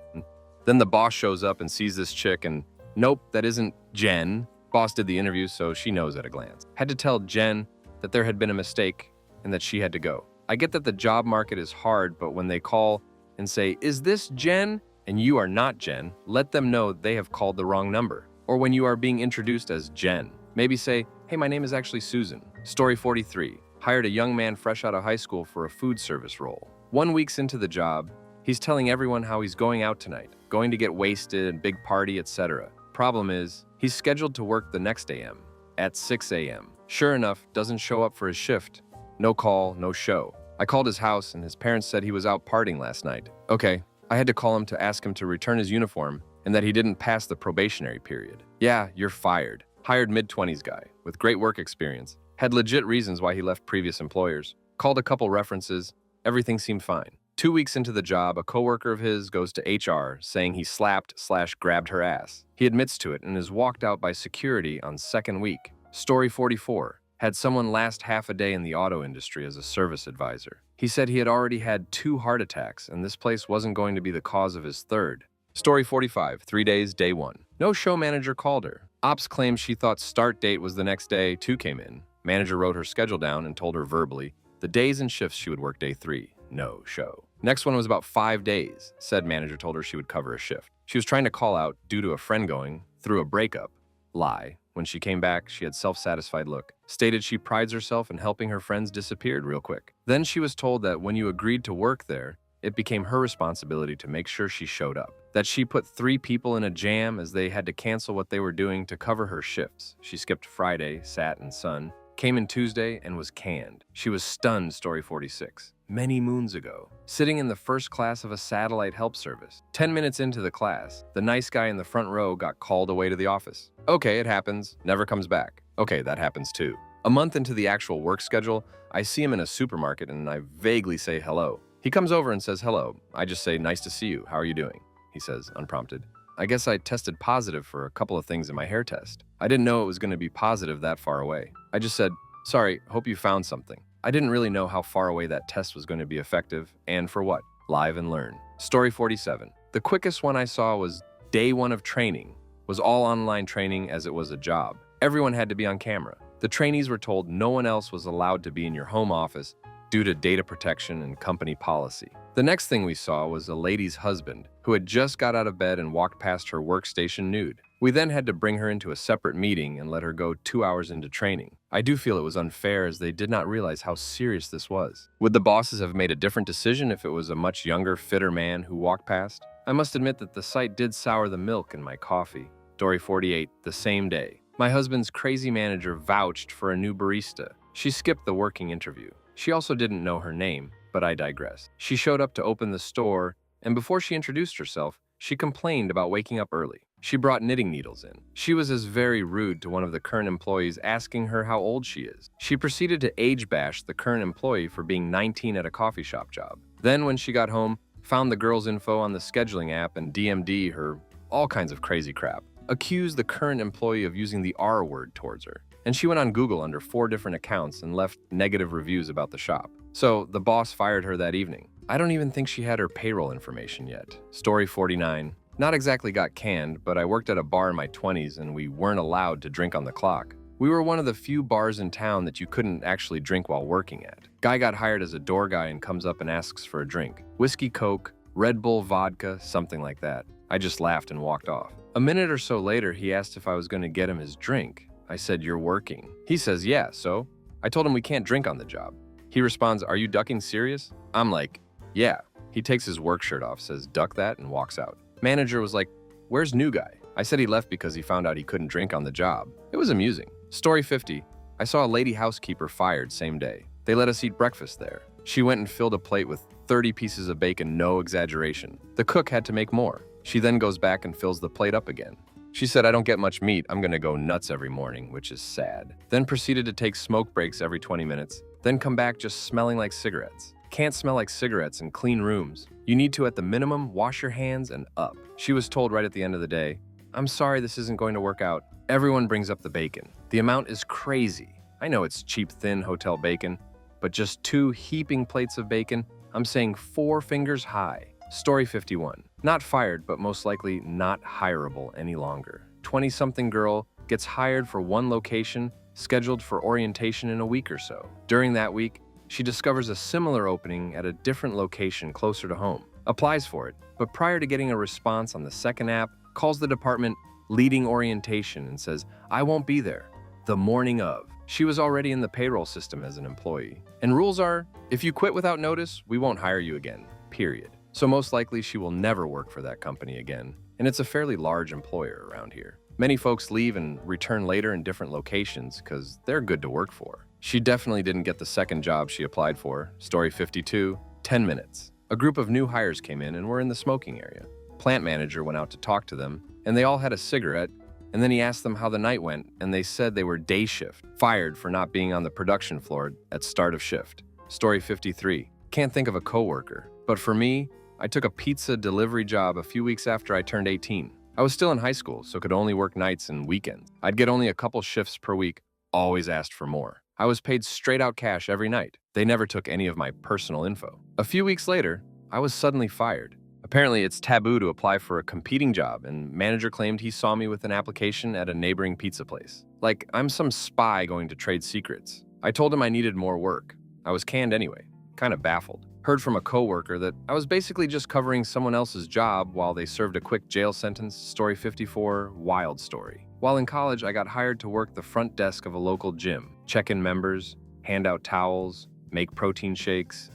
Then the boss shows up and sees this chick and, "Nope, that isn't Jen." Boss did the interview, so she knows at a glance. Had to tell Jen that there had been a mistake and that she had to go. I get that the job market is hard, but when they call and say, "Is this Jen?" and you are not Jen, let them know they have called the wrong number. Or when you are being introduced as Jen, maybe say, hey, my name is actually Susan. Story 43. Hired a young man fresh out of high school for a food service role. 1 week into the job, he's telling everyone how he's going out tonight, going to get wasted and big party, etc. Problem is, he's scheduled to work the next AM at 6 a.m. Sure enough, doesn't show up for his shift. No call, no show. I called his house and his parents said he was out partying last night. Okay, I had to call him to ask him to return his uniform and that he didn't pass the probationary period. Yeah, you're fired. Hired mid-20s guy with great work experience. Had legit reasons why he left previous employers. Called a couple references. Everything seemed fine. 2 weeks into the job, a coworker of his goes to HR saying he slapped/grabbed her ass. He admits to it and is walked out by security on second week. Story 44. Had someone last half a day in the auto industry as a service advisor. He said he had already had 2 heart attacks and this place wasn't going to be the cause of his third. Story 45. 3 days, day 1. No show manager called her. Ops claims she thought start date was the next day. 2 came in. Manager wrote her schedule down and told her verbally the days and shifts she would work day 3. No show. Next one was about 5 days. Said manager told her she would cover a shift. She was trying to call out due to a friend going through a breakup. Lie. When she came back, she had self-satisfied look. Stated she prides herself in helping her friends disappeared real quick. Then she was told that when you agreed to work there, it became her responsibility to make sure she showed up. That she put 3 people in a jam as they had to cancel what they were doing to cover her shifts. She skipped Friday, Sat, and Sun. Came in Tuesday and was canned. She was stunned, story 46. Many moons ago, sitting in the first class of a satellite help service. 10 minutes into the class, the nice guy in the front row got called away to the office. Okay, it happens. Never comes back. Okay, that happens too. A month into the actual work schedule, I see him in a supermarket and I vaguely say hello. He comes over and says hello. I just say, nice to see you. How are you doing? He says, unprompted. I guess I tested positive for a couple of things in my hair test. I didn't know it was going to be positive that far away. I just said, sorry, hope you found something. I didn't really know how far away that test was going to be effective, and for what? Live and learn. Story 47. The quickest one I saw was day 1 of training. Was all online training as it was a job. Everyone had to be on camera. The trainees were told no one else was allowed to be in your home office due to data protection and company policy. The next thing we saw was a lady's husband who had just got out of bed and walked past her workstation nude. We then had to bring her into a separate meeting and let her go 2 hours into training. I do feel it was unfair as they did not realize how serious this was. Would the bosses have made a different decision if it was a much younger, fitter man who walked past? I must admit that the sight did sour the milk in my coffee. Story 48. The same day. My husband's crazy manager vouched for a new barista. She skipped the working interview. She also didn't know her name, but I digress. She showed up to open the store, and before she introduced herself, she complained about waking up early. She brought knitting needles in. She was very rude to one of the current employees, asking her how old she is. She proceeded to age bash the current employee for being 19 at a coffee shop job. Then when she got home, found the girl's info on the scheduling app and DM'd her all kinds of crazy crap. Accused the current employee of using the R word towards her. And she went on Google under 4 different accounts and left negative reviews about the shop. So the boss fired her that evening. I don't even think she had her payroll information yet. Story 49. Not exactly got canned, but I worked at a bar in my 20s and we weren't allowed to drink on the clock. We were one of the few bars in town that you couldn't actually drink while working at. Guy got hired as a door guy and comes up and asks for a drink. Whiskey Coke, Red Bull vodka, something like that. I just laughed and walked off. A minute or so later, he asked if I was going to get him his drink. I said, you're working. He says, yeah, so? I told him we can't drink on the job. He responds, are you ducking serious? I'm like, yeah. He takes his work shirt off, says, duck that, and walks out. Manager was like, where's new guy? I said he left because he found out he couldn't drink on the job. It was amusing. Story 50. I saw a lady housekeeper fired same day. They let us eat breakfast there. She went and filled a plate with 30 pieces of bacon, no exaggeration. The cook had to make more. She then goes back and fills the plate up again. She said, I don't get much meat. I'm gonna go nuts every morning, which is sad. Then proceeded to take smoke breaks every 20 minutes. Then come back just smelling like cigarettes. Can't smell like cigarettes in clean rooms. You need to, at the minimum, wash your hands and up. She was told right at the end of the day, I'm sorry this isn't going to work out. Everyone brings up the bacon. The amount is crazy. I know it's cheap, thin hotel bacon, but just 2 heaping plates of bacon, I'm saying 4 fingers high. Story 51. Not fired, but most likely not hireable any longer. 20-something girl gets hired for one location, scheduled for orientation in a week or so. During that week, she discovers a similar opening at a different location closer to home. Applies for it, but prior to getting a response on the second app, calls the department leading orientation and says, "I won't be there." The morning of. She was already in the payroll system as an employee. And rules are, if you quit without notice, we won't hire you again, period. So most likely she will never work for that company again. And it's a fairly large employer around here. Many folks leave and return later in different locations because they're good to work for. She definitely didn't get the second job she applied for. Story 52, 10 minutes. A group of new hires came in and were in the smoking area. Plant manager went out to talk to them, and they all had a cigarette, and then he asked them how the night went, and they said they were day shift, fired for not being on the production floor at start of shift. Story 53. Can't think of a coworker. But for me, I took a pizza delivery job a few weeks after I turned 18. I was still in high school, so could only work nights and weekends. I'd get only a couple shifts per week, always asked for more. I was paid straight out cash every night. They never took any of my personal info. A few weeks later, I was suddenly fired. Apparently, it's taboo to apply for a competing job, and manager claimed he saw me with an application at a neighboring pizza place. Like I'm some spy going to trade secrets. I told him I needed more work. I was canned anyway, kind of baffled. Heard from a coworker that I was basically just covering someone else's job while they served a quick jail sentence. Story 54, wild story. While in college, I got hired to work the front desk of a local gym, check in members, hand out towels, make protein shakes,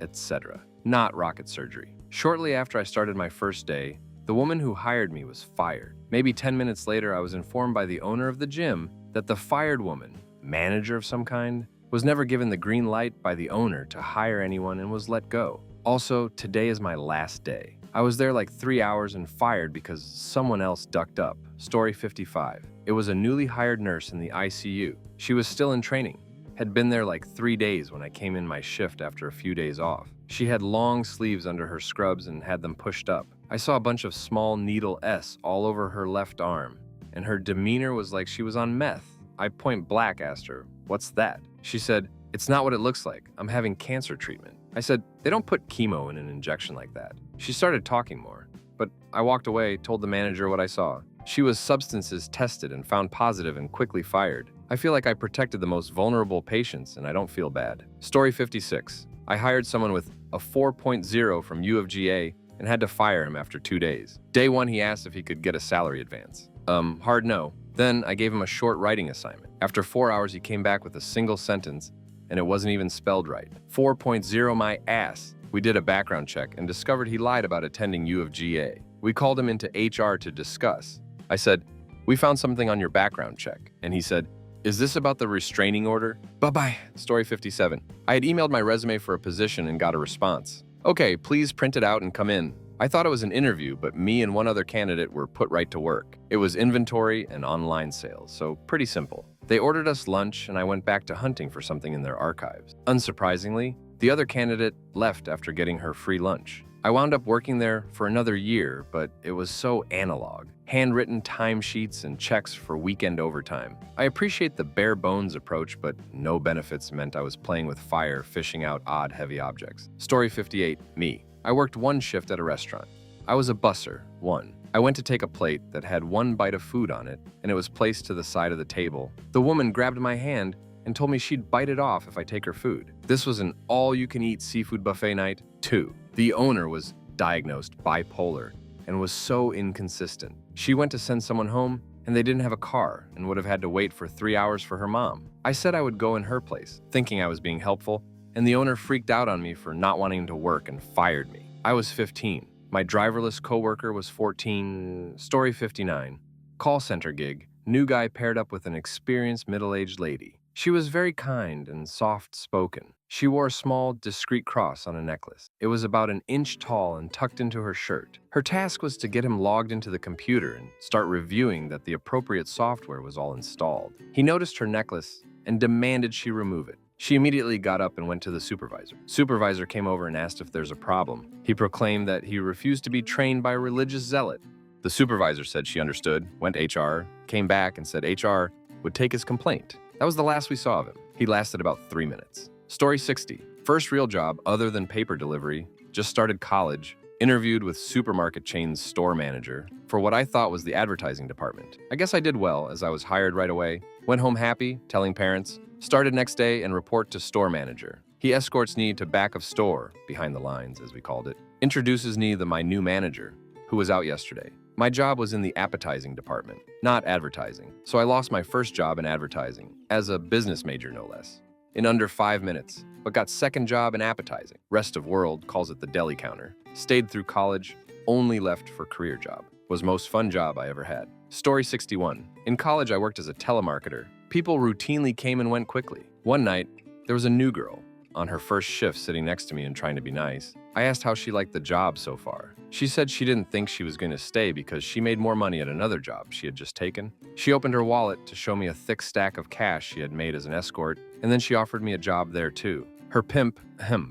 etc. Not rocket surgery. Shortly after I started my first day, the woman who hired me was fired. Maybe 10 minutes later, I was informed by the owner of the gym that the fired woman, manager of some kind, was never given the green light by the owner to hire anyone and was let go. Also, today is my last day. I was there like 3 hours and fired because someone else ducked up. Story 55. It was a newly hired nurse in the ICU. She was still in training. Had been there like 3 days when I came in my shift after a few days off. She had long sleeves under her scrubs and had them pushed up. I saw a bunch of small needle S all over her left arm, and her demeanor was like she was on meth. I point blank asked her, "What's that?" She said, "It's not what it looks like. I'm having cancer treatment." I said, "They don't put chemo in an injection like that." She started talking more, but I walked away, told the manager what I saw. She was substances tested and found positive and quickly fired. I feel like I protected the most vulnerable patients and I don't feel bad. Story 56. I hired someone with a 4.0 from U of GA and had to fire him after 2 days. Day 1, he asked if he could get a salary advance. Hard no. Then I gave him a short writing assignment. After 4 hours, he came back with a single sentence and it wasn't even spelled right. 4.0 my ass. We did a background check and discovered he lied about attending U of GA. We called him into HR to discuss. I said, "We found something on your background check." And he said, "Is this about the restraining order?" Bye-bye. Story 57. I had emailed my resume for a position and got a response. "Okay, please print it out and come in." I thought it was an interview, but me and one other candidate were put right to work. It was inventory and online sales, so pretty simple. They ordered us lunch and I went back to hunting for something in their archives. Unsurprisingly, the other candidate left after getting her free lunch. I wound up working there for another year, but it was so analog. Handwritten timesheets and checks for weekend overtime. I appreciate the bare bones approach, but no benefits meant I was playing with fire, fishing out odd, heavy objects. Story 58, me. I worked one shift at a restaurant. I was a busser, one. I went to take a plate that had one bite of food on it, and it was placed to the side of the table. The woman grabbed my hand and told me she'd bite it off if I take her food. This was an all-you-can-eat seafood buffet night, too. The owner was diagnosed bipolar and was so inconsistent. She went to send someone home, and they didn't have a car and would have had to wait for 3 hours for her mom. I said I would go in her place, thinking I was being helpful, and the owner freaked out on me for not wanting to work and fired me. I was 15. My driverless coworker was 14. Story 59. Call center gig. New guy paired up with an experienced middle-aged lady. She was very kind and soft-spoken. She wore a small, discreet cross on a necklace. It was about an inch tall and tucked into her shirt. Her task was to get him logged into the computer and start reviewing that the appropriate software was all installed. He noticed her necklace and demanded she remove it. She immediately got up and went to the supervisor. Supervisor came over and asked if there's a problem. He proclaimed that he refused to be trained by a religious zealot. The supervisor said she understood, went HR, came back and said HR would take his complaint. That was the last we saw of him. He lasted about 3 minutes. Story 60. First real job other than paper delivery. Just started college. Interviewed with supermarket chain's store manager for what I thought was the advertising department. I guess I did well as I was hired right away. Went home happy, telling parents. Started next day and report to store manager. He escorts me to back of store, behind the lines as we called it. Introduces me to my new manager, who was out yesterday. My job was in the appetizing department, not advertising, so I lost my first job in advertising, as a business major no less, in under 5 minutes, but got second job in appetizing. Rest of world calls it the deli counter. Stayed through college, only left for career job. Was most fun job I ever had. Story 61. In college, I worked as a telemarketer. People routinely came and went quickly. One night, there was a new girl on her first shift sitting next to me and trying to be nice. I asked how she liked the job so far. She said she didn't think she was going to stay because she made more money at another job she had just taken. She opened her wallet to show me a thick stack of cash she had made as an escort, and then she offered me a job there too. Her pimp,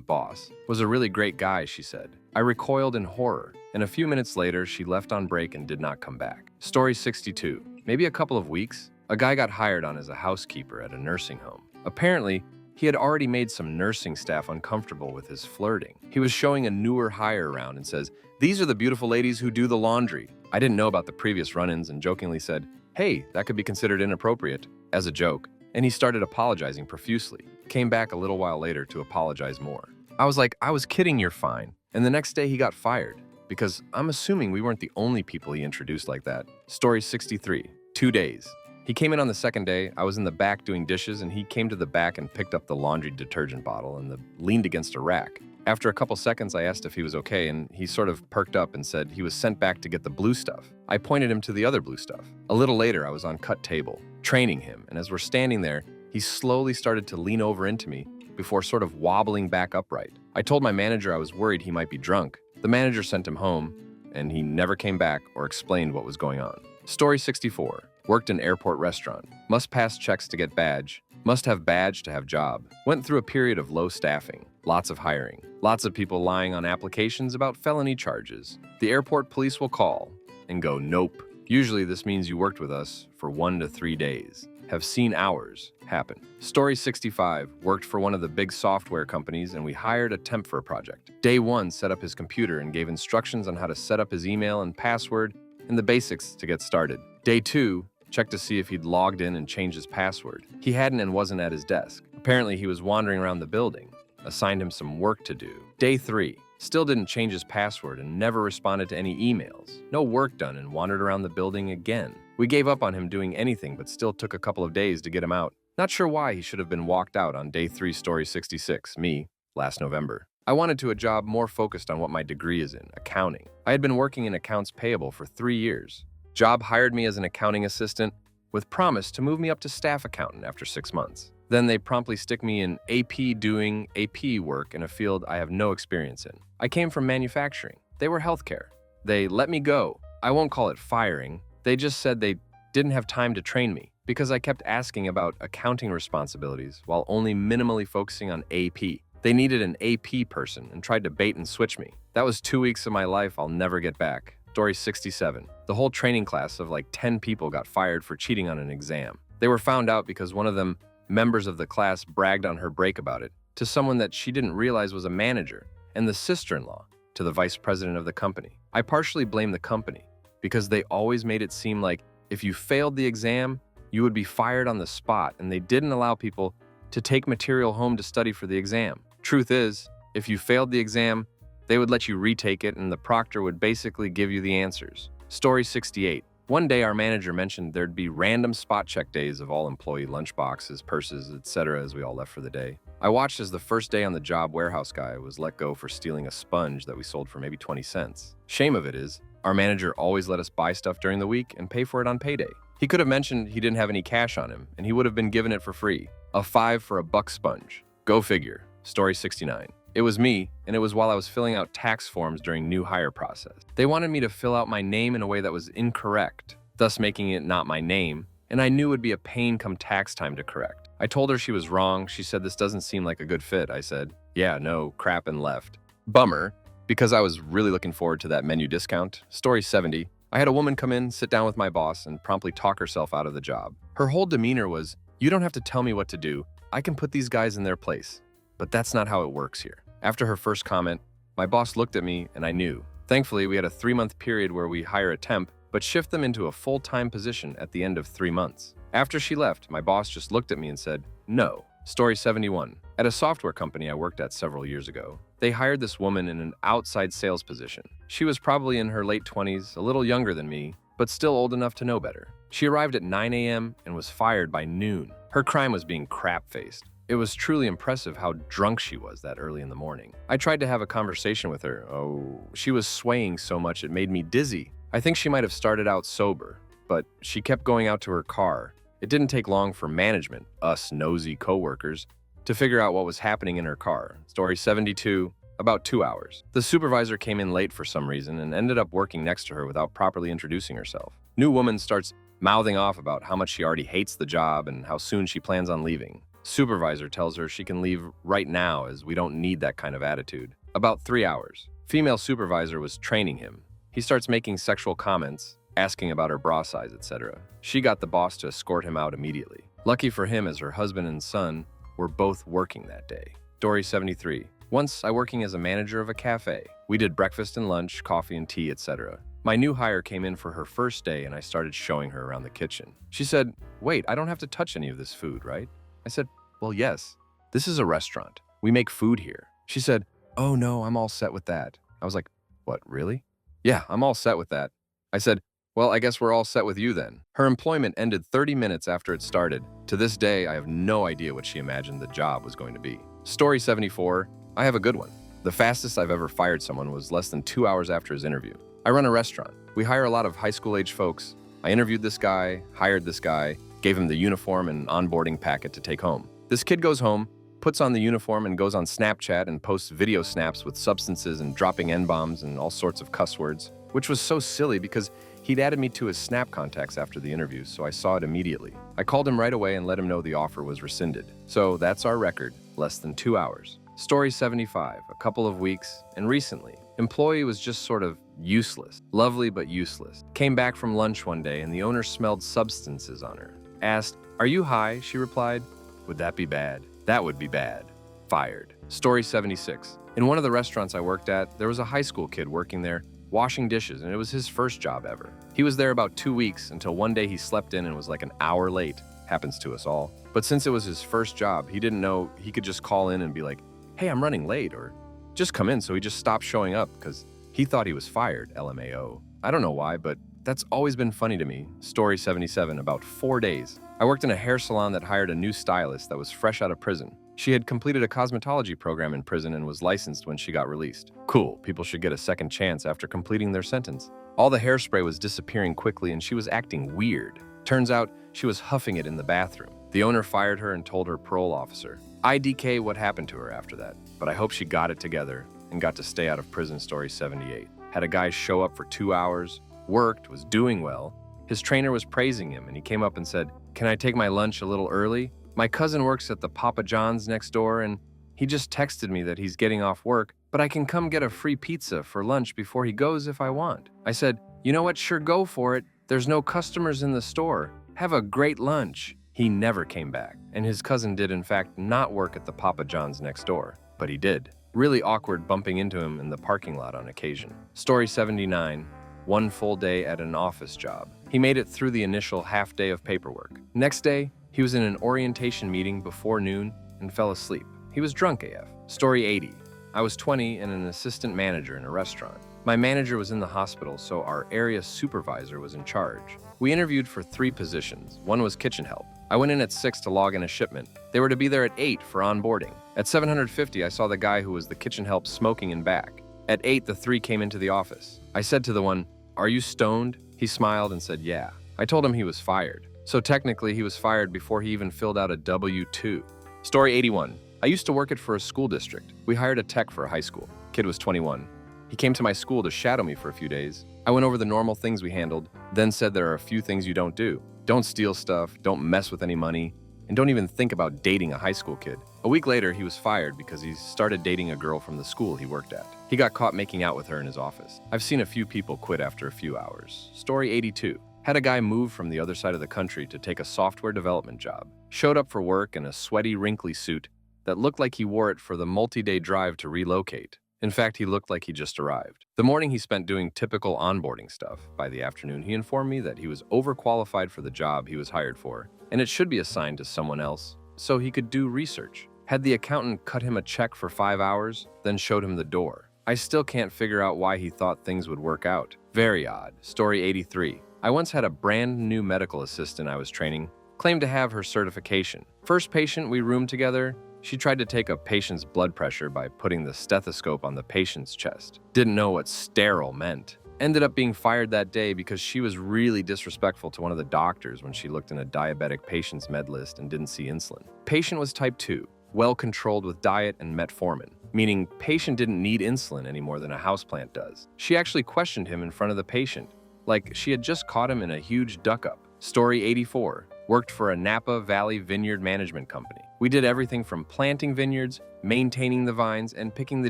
boss, was a really great guy, she said. I recoiled in horror, and a few minutes later, she left on break and did not come back. Story 62. Maybe a couple of weeks, a guy got hired on as a housekeeper at a nursing home. Apparently, he had already made some nursing staff uncomfortable with his flirting. He was showing a newer hire around and says, "These are the beautiful ladies who do the laundry." I didn't know about the previous run-ins and jokingly said, "Hey, that could be considered inappropriate," as a joke, and he started apologizing profusely. Came back a little while later to apologize more. I was like, "I was kidding, you're fine." And the next day he got fired, because I'm assuming we weren't the only people he introduced like that. Story 63. 2 days. He came in on the second day. I was in the back doing dishes, and he came to the back and picked up the laundry detergent bottle and leaned against a rack. After a couple seconds, I asked if he was okay, and he sort of perked up and said he was sent back to get the blue stuff. I pointed him to the other blue stuff. A little later, I was on cut table, training him, and as we're standing there, he slowly started to lean over into me before sort of wobbling back upright. I told my manager I was worried he might be drunk. The manager sent him home, and he never came back or explained what was going on. Story 64. Worked in airport restaurant. Must pass checks to get badge. Must have badge to have job. Went through a period of low staffing. Lots of hiring. Lots of people lying on applications about felony charges. The airport police will call and go, "Nope." Usually this means you worked with us for 1 to 3 days. Have seen hours happen. Story 65. Worked for one of the big software companies, and we hired a temp for a project. Day 1, set up his computer and gave instructions on how to set up his email and password and the basics to get started. Day 2, checked to see if he'd logged in and changed his password. He hadn't and wasn't at his desk. Apparently he was wandering around the building. Assigned him some work to do. Day 3, still didn't change his password and never responded to any emails. No work done and wandered around the building again. We gave up on him doing anything, but still took a couple of days to get him out. Not sure why he should have been walked out on day 3, story 66, me, last November. I wanted to a job more focused on what my degree is in, accounting. I had been working in accounts payable for 3 years. Job hired me as an accounting assistant with promise to move me up to staff accountant after 6 months. Then they promptly stick me in AP doing AP work in a field I have no experience in. I came from manufacturing. They were healthcare. They let me go. I won't call it firing. They just said they didn't have time to train me because I kept asking about accounting responsibilities while only minimally focusing on AP. They needed an AP person and tried to bait and switch me. That was 2 weeks of my life I'll never get back. Story 67. The whole training class of like 10 people got fired for cheating on an exam. They were found out because one of them, members of the class, bragged on her break about it to someone that she didn't realize was a manager and the sister-in-law to the vice president of the company. I partially blame the company because they always made it seem like if you failed the exam, you would be fired on the spot, and they didn't allow people to take material home to study for the exam. Truth is, if you failed the exam, they would let you retake it and the proctor would basically give you the answers. Story 68. One day our manager mentioned there'd be random spot check days of all employee lunchboxes, purses, etc. as we all left for the day. I watched as the first day on the job warehouse guy was let go for stealing a sponge that we sold for maybe 20 cents. Shame of it is, our manager always let us buy stuff during the week and pay for it on payday. He could have mentioned he didn't have any cash on him and he would have been given it for free. A $5 for a buck sponge. Go figure. Story 69. It was me, and it was while I was filling out tax forms during new hire process. They wanted me to fill out my name in a way that was incorrect, thus making it not my name, and I knew it would be a pain come tax time to correct. I told her she was wrong. She said this doesn't seem like a good fit. I said, yeah, no, crap, and left. Bummer, because I was really looking forward to that menu discount. Story 70. I had a woman come in, sit down with my boss, and promptly talk herself out of the job. Her whole demeanor was, you don't have to tell me what to do. I can put these guys in their place. But that's not how it works here. After her first comment, my boss looked at me and I knew. Thankfully, we had a 3-month period where we hire a temp, but shift them into a full-time position at the end of 3 months. After she left, my boss just looked at me and said, no. Story 71. At a software company I worked at several years ago, they hired this woman in an outside sales position. She was probably in her late 20s, a little younger than me, but still old enough to know better. She arrived at 9 a.m. and was fired by noon. Her crime was being crap-faced. It was truly impressive how drunk she was that early in the morning. I tried to have a conversation with her. Oh, she was swaying so much it made me dizzy. I think she might have started out sober, but she kept going out to her car. It didn't take long for management, us nosy coworkers, to figure out what was happening in her car. Story 72, about 2 hours. The supervisor came in late for some reason and ended up working next to her without properly introducing herself. New woman starts mouthing off about how much she already hates the job and how soon she plans on leaving. Supervisor tells her she can leave right now as we don't need that kind of attitude. About 3 hours. Female supervisor was training him. He starts making sexual comments, asking about her bra size, etc. She got the boss to escort him out immediately. Lucky for him, as her husband and son were both working that day. Story 73. Once I working as a manager of a cafe. We did breakfast and lunch, coffee and tea, etc. My new hire came in for her first day and I started showing her around the kitchen. She said, "Wait, I don't have to touch any of this food, right?" I said, "Well, yes. This is a restaurant. We make food here." She said, "Oh no, I'm all set with that." I was like, "What, really?" "Yeah, I'm all set with that." I said, "Well, I guess we're all set with you then." Her employment ended 30 minutes after it started. To this day, I have no idea what she imagined the job was going to be. Story 74. I have a good one. The fastest I've ever fired someone was less than 2 hours after his interview. I run a restaurant. We hire a lot of high school-age folks. I interviewed this guy, hired this guy, gave him the uniform and onboarding packet to take home. This kid goes home, puts on the uniform and goes on Snapchat and posts video snaps with substances and dropping N-bombs and all sorts of cuss words, which was so silly because he'd added me to his Snap contacts after the interview, so I saw it immediately. I called him right away and let him know the offer was rescinded. So that's our record, less than 2 hours. Story 75, a couple of weeks, and recently. Employee was just sort of useless. Lovely but useless. Came back from lunch one day and the owner smelled substances on her. Asked, "Are you high?" She replied, "Would that be bad?" "That would be bad." Fired. Story 76. In one of the restaurants I worked at, there was a high school kid working there, washing dishes, and it was his first job ever. He was there about 2 weeks until one day he slept in and was like an hour late. Happens to us all. But since it was his first job, he didn't know he could just call in and be like, "Hey, I'm running late," or just come in, so he just stopped showing up because he thought he was fired, LMAO. I don't know why, but that's always been funny to me. Story 77, about 4 days. I worked in a hair salon that hired a new stylist that was fresh out of prison. She had completed a cosmetology program in prison and was licensed when she got released. Cool, people should get a second chance after completing their sentence. All the hairspray was disappearing quickly and she was acting weird. Turns out she was huffing it in the bathroom. The owner fired her and told her parole officer. IDK what happened to her after that, but I hope she got it together and got to stay out of prison. Story 78. Had a guy show up for 2 hours, worked, was doing well. His trainer was praising him and he came up and said, "Can I take my lunch a little early? My cousin works at the Papa John's next door and he just texted me that he's getting off work, but I can come get a free pizza for lunch before he goes if I want." I said, "You know what, sure, go for it. There's no customers in the store. Have a great lunch." He never came back, and his cousin did in fact not work at the Papa John's next door, but he did. Really awkward bumping into him in the parking lot on occasion. Story 79. One full day at an office job. He made it through the initial half day of paperwork. Next day, he was in an orientation meeting before noon and fell asleep. He was drunk AF. Story 80. I was 20 and an assistant manager in a restaurant. My manager was in the hospital, so our area supervisor was in charge. We interviewed for 3 positions. One was kitchen help. I went in at 6 to log in a shipment. They were to be there at 8 for onboarding. At 7:50, I saw the guy who was the kitchen help smoking in back. At 8, the 3 came into the office. I said to the one, "Are you stoned?" He smiled and said, "Yeah." I told him he was fired. So technically, he was fired before he even filled out a W-2. Story 81. I used to work it for a school district. We hired a tech for a high school. Kid was 21. He came to my school to shadow me for a few days. I went over the normal things we handled, then said there are a few things you don't do. Don't steal stuff, don't mess with any money, and don't even think about dating a high school kid. A week later, he was fired because he started dating a girl from the school he worked at. He got caught making out with her in his office. I've seen a few people quit after a few hours. Story 82. Had a guy move from the other side of the country to take a software development job. Showed up for work in a sweaty, wrinkly suit that looked like he wore it for the multi-day drive to relocate. In fact, he looked like he just arrived. The morning he spent doing typical onboarding stuff. By the afternoon, he informed me that he was overqualified for the job he was hired for, and it should be assigned to someone else so he could do research. Had the accountant cut him a check for 5 hours, then showed him the door. I still can't figure out why he thought things would work out. Very odd. Story 83. I once had a brand new medical assistant I was training claim to have her certification. First patient we roomed together, she tried to take a patient's blood pressure by putting the stethoscope on the patient's chest. Didn't know what sterile meant. Ended up being fired that day because she was really disrespectful to one of the doctors when she looked in a diabetic patient's med list and didn't see insulin. Patient was type 2, well controlled with diet and metformin, meaning patient didn't need insulin any more than a houseplant does. She actually questioned him in front of the patient, like she had just caught him in a huge duck-up. Story 84. Worked for a Napa Valley vineyard management company. We did everything from planting vineyards, maintaining the vines, and picking the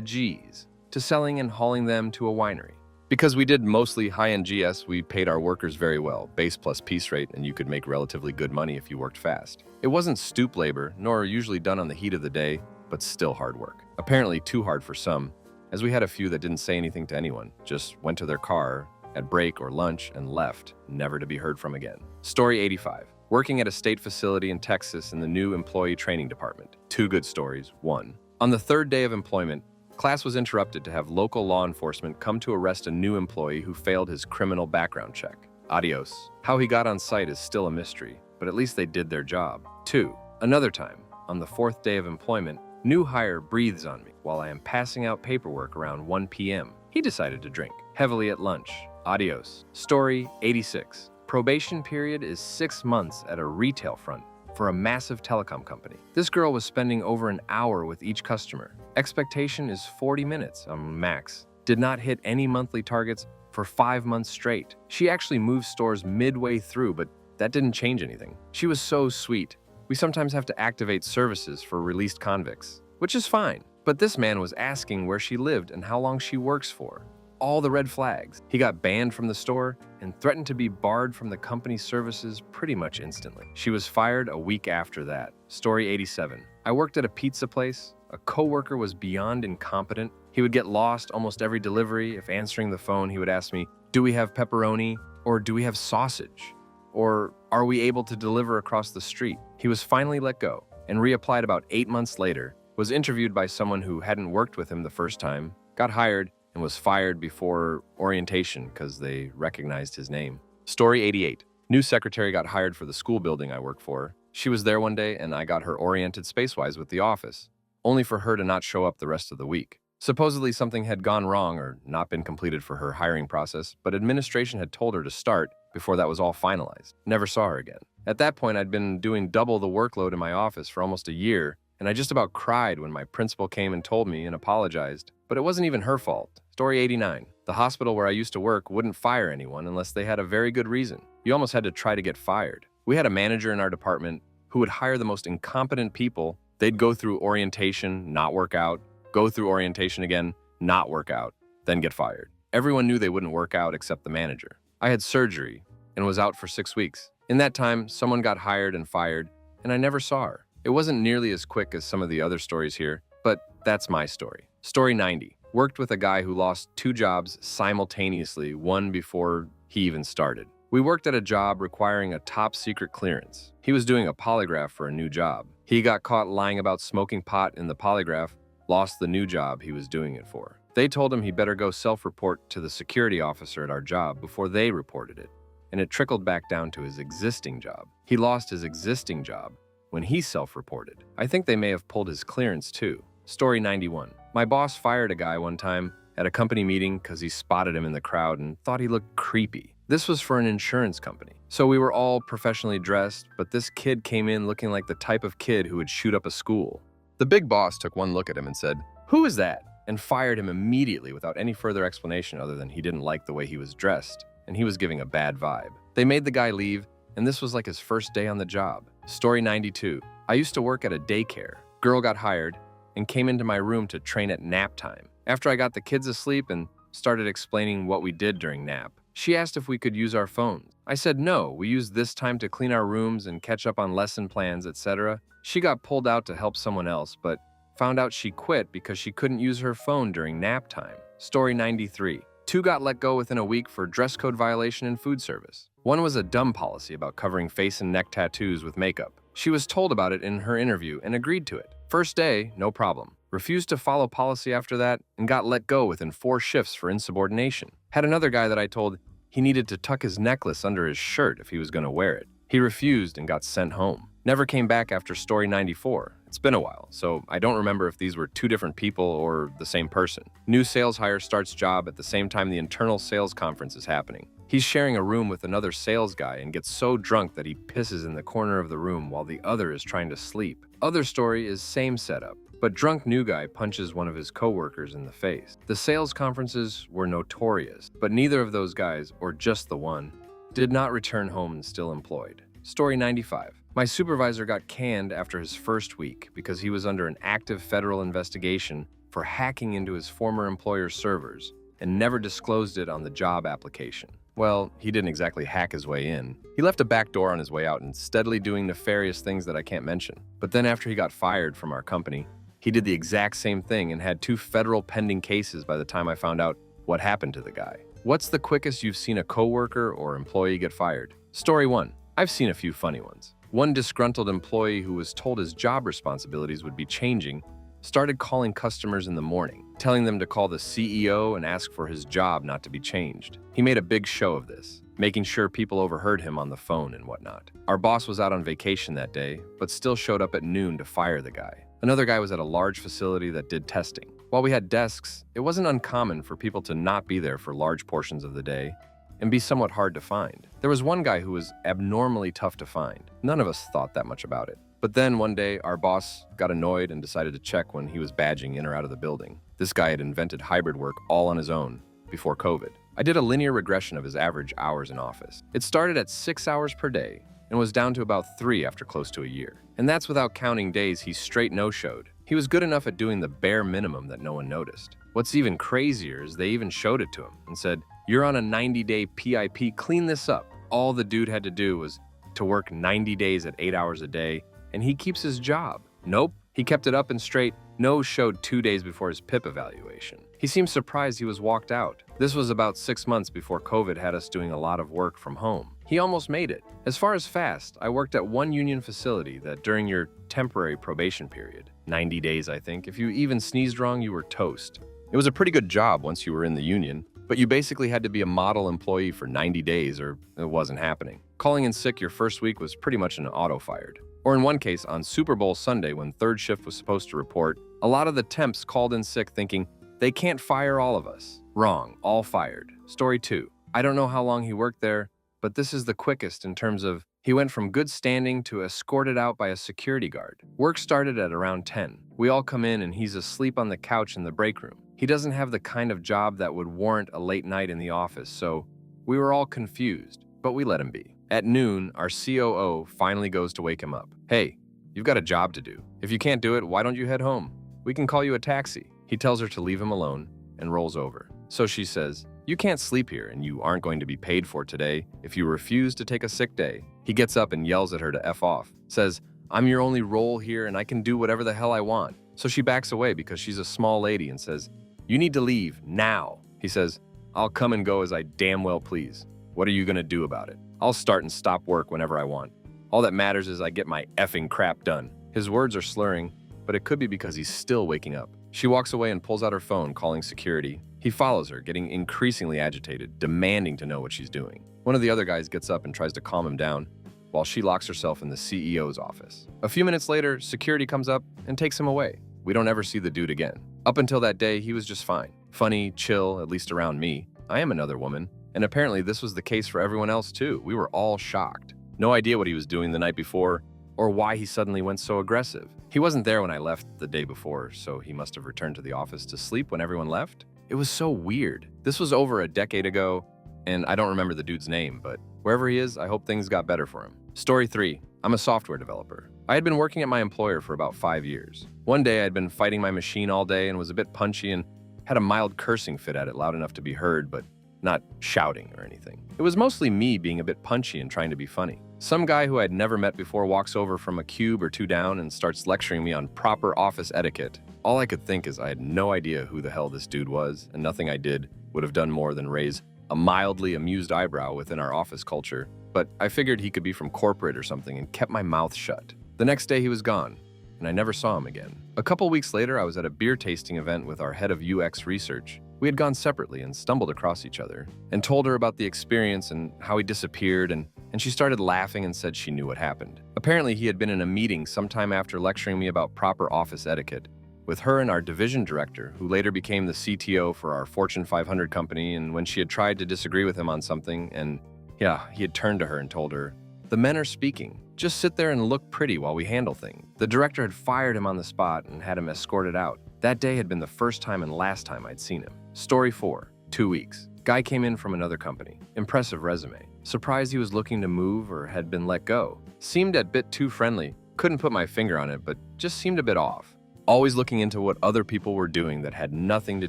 G's, to selling and hauling them to a winery. Because we did mostly high-end GS, we paid our workers very well, base plus piece rate, and you could make relatively good money if you worked fast. It wasn't stoop labor, nor usually done on the heat of the day, but still hard work. Apparently too hard for some, as we had a few that didn't say anything to anyone, just went to their car at break or lunch and left, never to be heard from again. Story 85. Working at a state facility in Texas in the new employee training department. 2 good stories. 1. On the 3rd day of employment, class was interrupted to have local law enforcement come to arrest a new employee who failed his criminal background check. Adios. How he got on site is still a mystery, but at least they did their job. 2. Another time, on the 4th day of employment, new hire breathes on me while I am passing out paperwork around 1 p.m. He decided to drink heavily at lunch. Adios. Story 86. Probation period is 6 months at a retail front for a massive telecom company. This girl was spending over an hour with each customer. Expectation is 40 minutes max. Did not hit any monthly targets for 5 months straight. She actually moved stores midway through, but that didn't change anything. She was so sweet. We sometimes have to activate services for released convicts, which is fine. But this man was asking where she lived and how long she works for. All the red flags. He got banned from the store and threatened to be barred from the company's services pretty much instantly. She was fired a week after that. Story 87. I worked at a pizza place. A coworker was beyond incompetent. He would get lost almost every delivery. If answering the phone, he would ask me, "Do we have pepperoni?" or "Do we have sausage?" or "Are we able to deliver across the street?" He was finally let go and reapplied about 8 months later, was interviewed by someone who hadn't worked with him the first time, got hired, and was fired before orientation because they recognized his name. Story 88. New secretary got hired for the school building I work for. She was there one day and I got her oriented space-wise with the office, only for her to not show up the rest of the week. Supposedly something had gone wrong or not been completed for her hiring process, but administration had told her to start before that was all finalized. Never saw her again. At that point, I'd been doing double the workload in my office for almost a year, and I just about cried when my principal came and told me and apologized. But it wasn't even her fault. Story 89. The hospital where I used to work wouldn't fire anyone unless they had a very good reason. You almost had to try to get fired. We had a manager in our department who would hire the most incompetent people. They'd go through orientation, not work out, go through orientation again, not work out, then get fired. Everyone knew they wouldn't work out except the manager. I had surgery and was out for 6 weeks. In that time, someone got hired and fired, and I never saw her. It wasn't nearly as quick as some of the other stories here, but that's my story. Story 90. Worked with a guy who lost 2 jobs simultaneously, one before he even started. We worked at a job requiring a top secret clearance. He was doing a polygraph for a new job. He got caught lying about smoking pot in the polygraph, lost the new job he was doing it for. They told him he better go self-report to the security officer at our job before they reported it, and it trickled back down to his existing job. He lost his existing job when he self-reported. I think they may have pulled his clearance too. Story 91. My boss fired a guy one time at a company meeting because he spotted him in the crowd and thought he looked creepy. This was for an insurance company. So we were all professionally dressed, but this kid came in looking like the type of kid who would shoot up a school. The big boss took one look at him and said, "Who is that?" and fired him immediately without any further explanation other than he didn't like the way he was dressed and he was giving a bad vibe. They made the guy leave, and this was like his first day on the job. Story 92. I used to work at a daycare. Girl got hired and came into my room to train at nap time. After I got the kids asleep and started explaining what we did during nap, she asked if we could use our phones. I said no, we use this time to clean our rooms and catch up on lesson plans, etc. She got pulled out to help someone else, but found out she quit because she couldn't use her phone during nap time. Story 93. 2 got let go within a week for dress code violation in food service. One was a dumb policy about covering face and neck tattoos with makeup. She was told about it in her interview and agreed to it. First day, no problem. Refused to follow policy after that and got let go within 4 shifts for insubordination. Had another guy that I told he needed to tuck his necklace under his shirt if he was going to wear it. He refused and got sent home. Never came back after story 94. It's been a while, so I don't remember if these were 2 different people or the same person. New sales hire starts job at the same time the internal sales conference is happening. He's sharing a room with another sales guy and gets so drunk that he pisses in the corner of the room while the other is trying to sleep. Other story is same setup, but drunk new guy punches one of his coworkers in the face. The sales conferences were notorious, but neither of those guys, or just the one, did not return home and still employed. Story 95. My supervisor got canned after his first week because he was under an active federal investigation for hacking into his former employer's servers and never disclosed it on the job application. Well, he didn't exactly hack his way in. He left a back door on his way out and steadily doing nefarious things that I can't mention. But then after he got fired from our company, he did the exact same thing and had 2 federal pending cases by the time I found out what happened to the guy. What's the quickest you've seen a coworker or employee get fired? Story 1. I've seen a few funny ones. One disgruntled employee who was told his job responsibilities would be changing started calling customers in the morning, telling them to call the CEO and ask for his job not to be changed. He made a big show of this, making sure people overheard him on the phone and whatnot. Our boss was out on vacation that day, but still showed up at noon to fire the guy. Another guy was at a large facility that did testing. While we had desks, it wasn't uncommon for people to not be there for large portions of the day and be somewhat hard to find. There was one guy who was abnormally tough to find. None of us thought that much about it. But then one day, our boss got annoyed and decided to check when he was badging in or out of the building. This guy had invented hybrid work all on his own before COVID. I did a linear regression of his average hours in office. It started at 6 hours per day and was down to about 3 after close to a year. And that's without counting days he straight no-showed. He was good enough at doing the bare minimum that no one noticed. What's even crazier is they even showed it to him and said, "You're on a 90-day PIP, clean this up." All the dude had to do was to work 90 days at 8 hours a day, and he keeps his job. Nope, he kept it up and straight, no-showed 2 days before his PIP evaluation. He seemed surprised he was walked out. This was about 6 months before COVID had us doing a lot of work from home. He almost made it. As far as fast, I worked at one union facility that during your temporary probation period, 90 days I think, if you even sneezed wrong, you were toast. It was a pretty good job once you were in the union, but you basically had to be a model employee for 90 days or it wasn't happening. Calling in sick your first week was pretty much an auto-fired. Or in one case, on Super Bowl Sunday when third shift was supposed to report, a lot of the temps called in sick thinking, they can't fire all of us. Wrong, all fired. Story 2. I don't know how long he worked there, but this is the quickest in terms of he went from good standing to escorted out by a security guard. Work started at around 10. We all come in and he's asleep on the couch in the break room. He doesn't have the kind of job that would warrant a late night in the office, so we were all confused, but we let him be. At noon, our COO finally goes to wake him up. "Hey, you've got a job to do. If you can't do it, why don't you head home? We can call you a taxi." He tells her to leave him alone and rolls over. So she says, "You can't sleep here and you aren't going to be paid for today if you refuse to take a sick day." He gets up and yells at her to F off, says, "I'm your only role here and I can do whatever the hell I want." So she backs away because she's a small lady and says, "You need to leave now." He says, "I'll come and go as I damn well please. What are you gonna do about it? I'll start and stop work whenever I want. All that matters is I get my effing crap done." His words are slurring, but it could be because he's still waking up. She walks away and pulls out her phone, calling security. He follows her, getting increasingly agitated, demanding to know what she's doing. One of the other guys gets up and tries to calm him down, while she locks herself in the CEO's office. A few minutes later, security comes up and takes him away. We don't ever see the dude again. Up until that day, he was just fine. Funny, chill, at least around me. I am another woman. And apparently this was the case for everyone else too. We were all shocked. No idea what he was doing the night before or why he suddenly went so aggressive. He wasn't there when I left the day before, so he must have returned to the office to sleep when everyone left. It was so weird. This was over a decade ago, and I don't remember the dude's name, but wherever he is, I hope things got better for him. Story 3. I'm a software developer. I had been working at my employer for about 5 years. One day I'd been fighting my machine all day and was a bit punchy and had a mild cursing fit at it loud enough to be heard, but not shouting or anything. It was mostly me being a bit punchy and trying to be funny. Some guy who I'd never met before walks over from a cube or 2 down and starts lecturing me on proper office etiquette. All I could think is I had no idea who the hell this dude was, and nothing I did would have done more than raise a mildly amused eyebrow within our office culture. But I figured he could be from corporate or something and kept my mouth shut. The next day he was gone, and I never saw him again. A couple weeks later, I was at a beer tasting event with our head of UX research. We had gone separately and stumbled across each other, and told her about the experience and how he disappeared, and she started laughing and said she knew what happened. Apparently, he had been in a meeting sometime after lecturing me about proper office etiquette with her and our division director, who later became the CTO for our Fortune 500 company, and when she had tried to disagree with him on something, and he had turned to her and told her, "The men are speaking. Just sit there and look pretty while we handle things." The director had fired him on the spot and had him escorted out. That day had been the first time and last time I'd seen him. Story 4, 2 weeks. Guy came in from another company. Impressive resume. Surprised he was looking to move or had been let go. Seemed a bit too friendly. Couldn't put my finger on it, but just seemed a bit off. Always looking into what other people were doing that had nothing to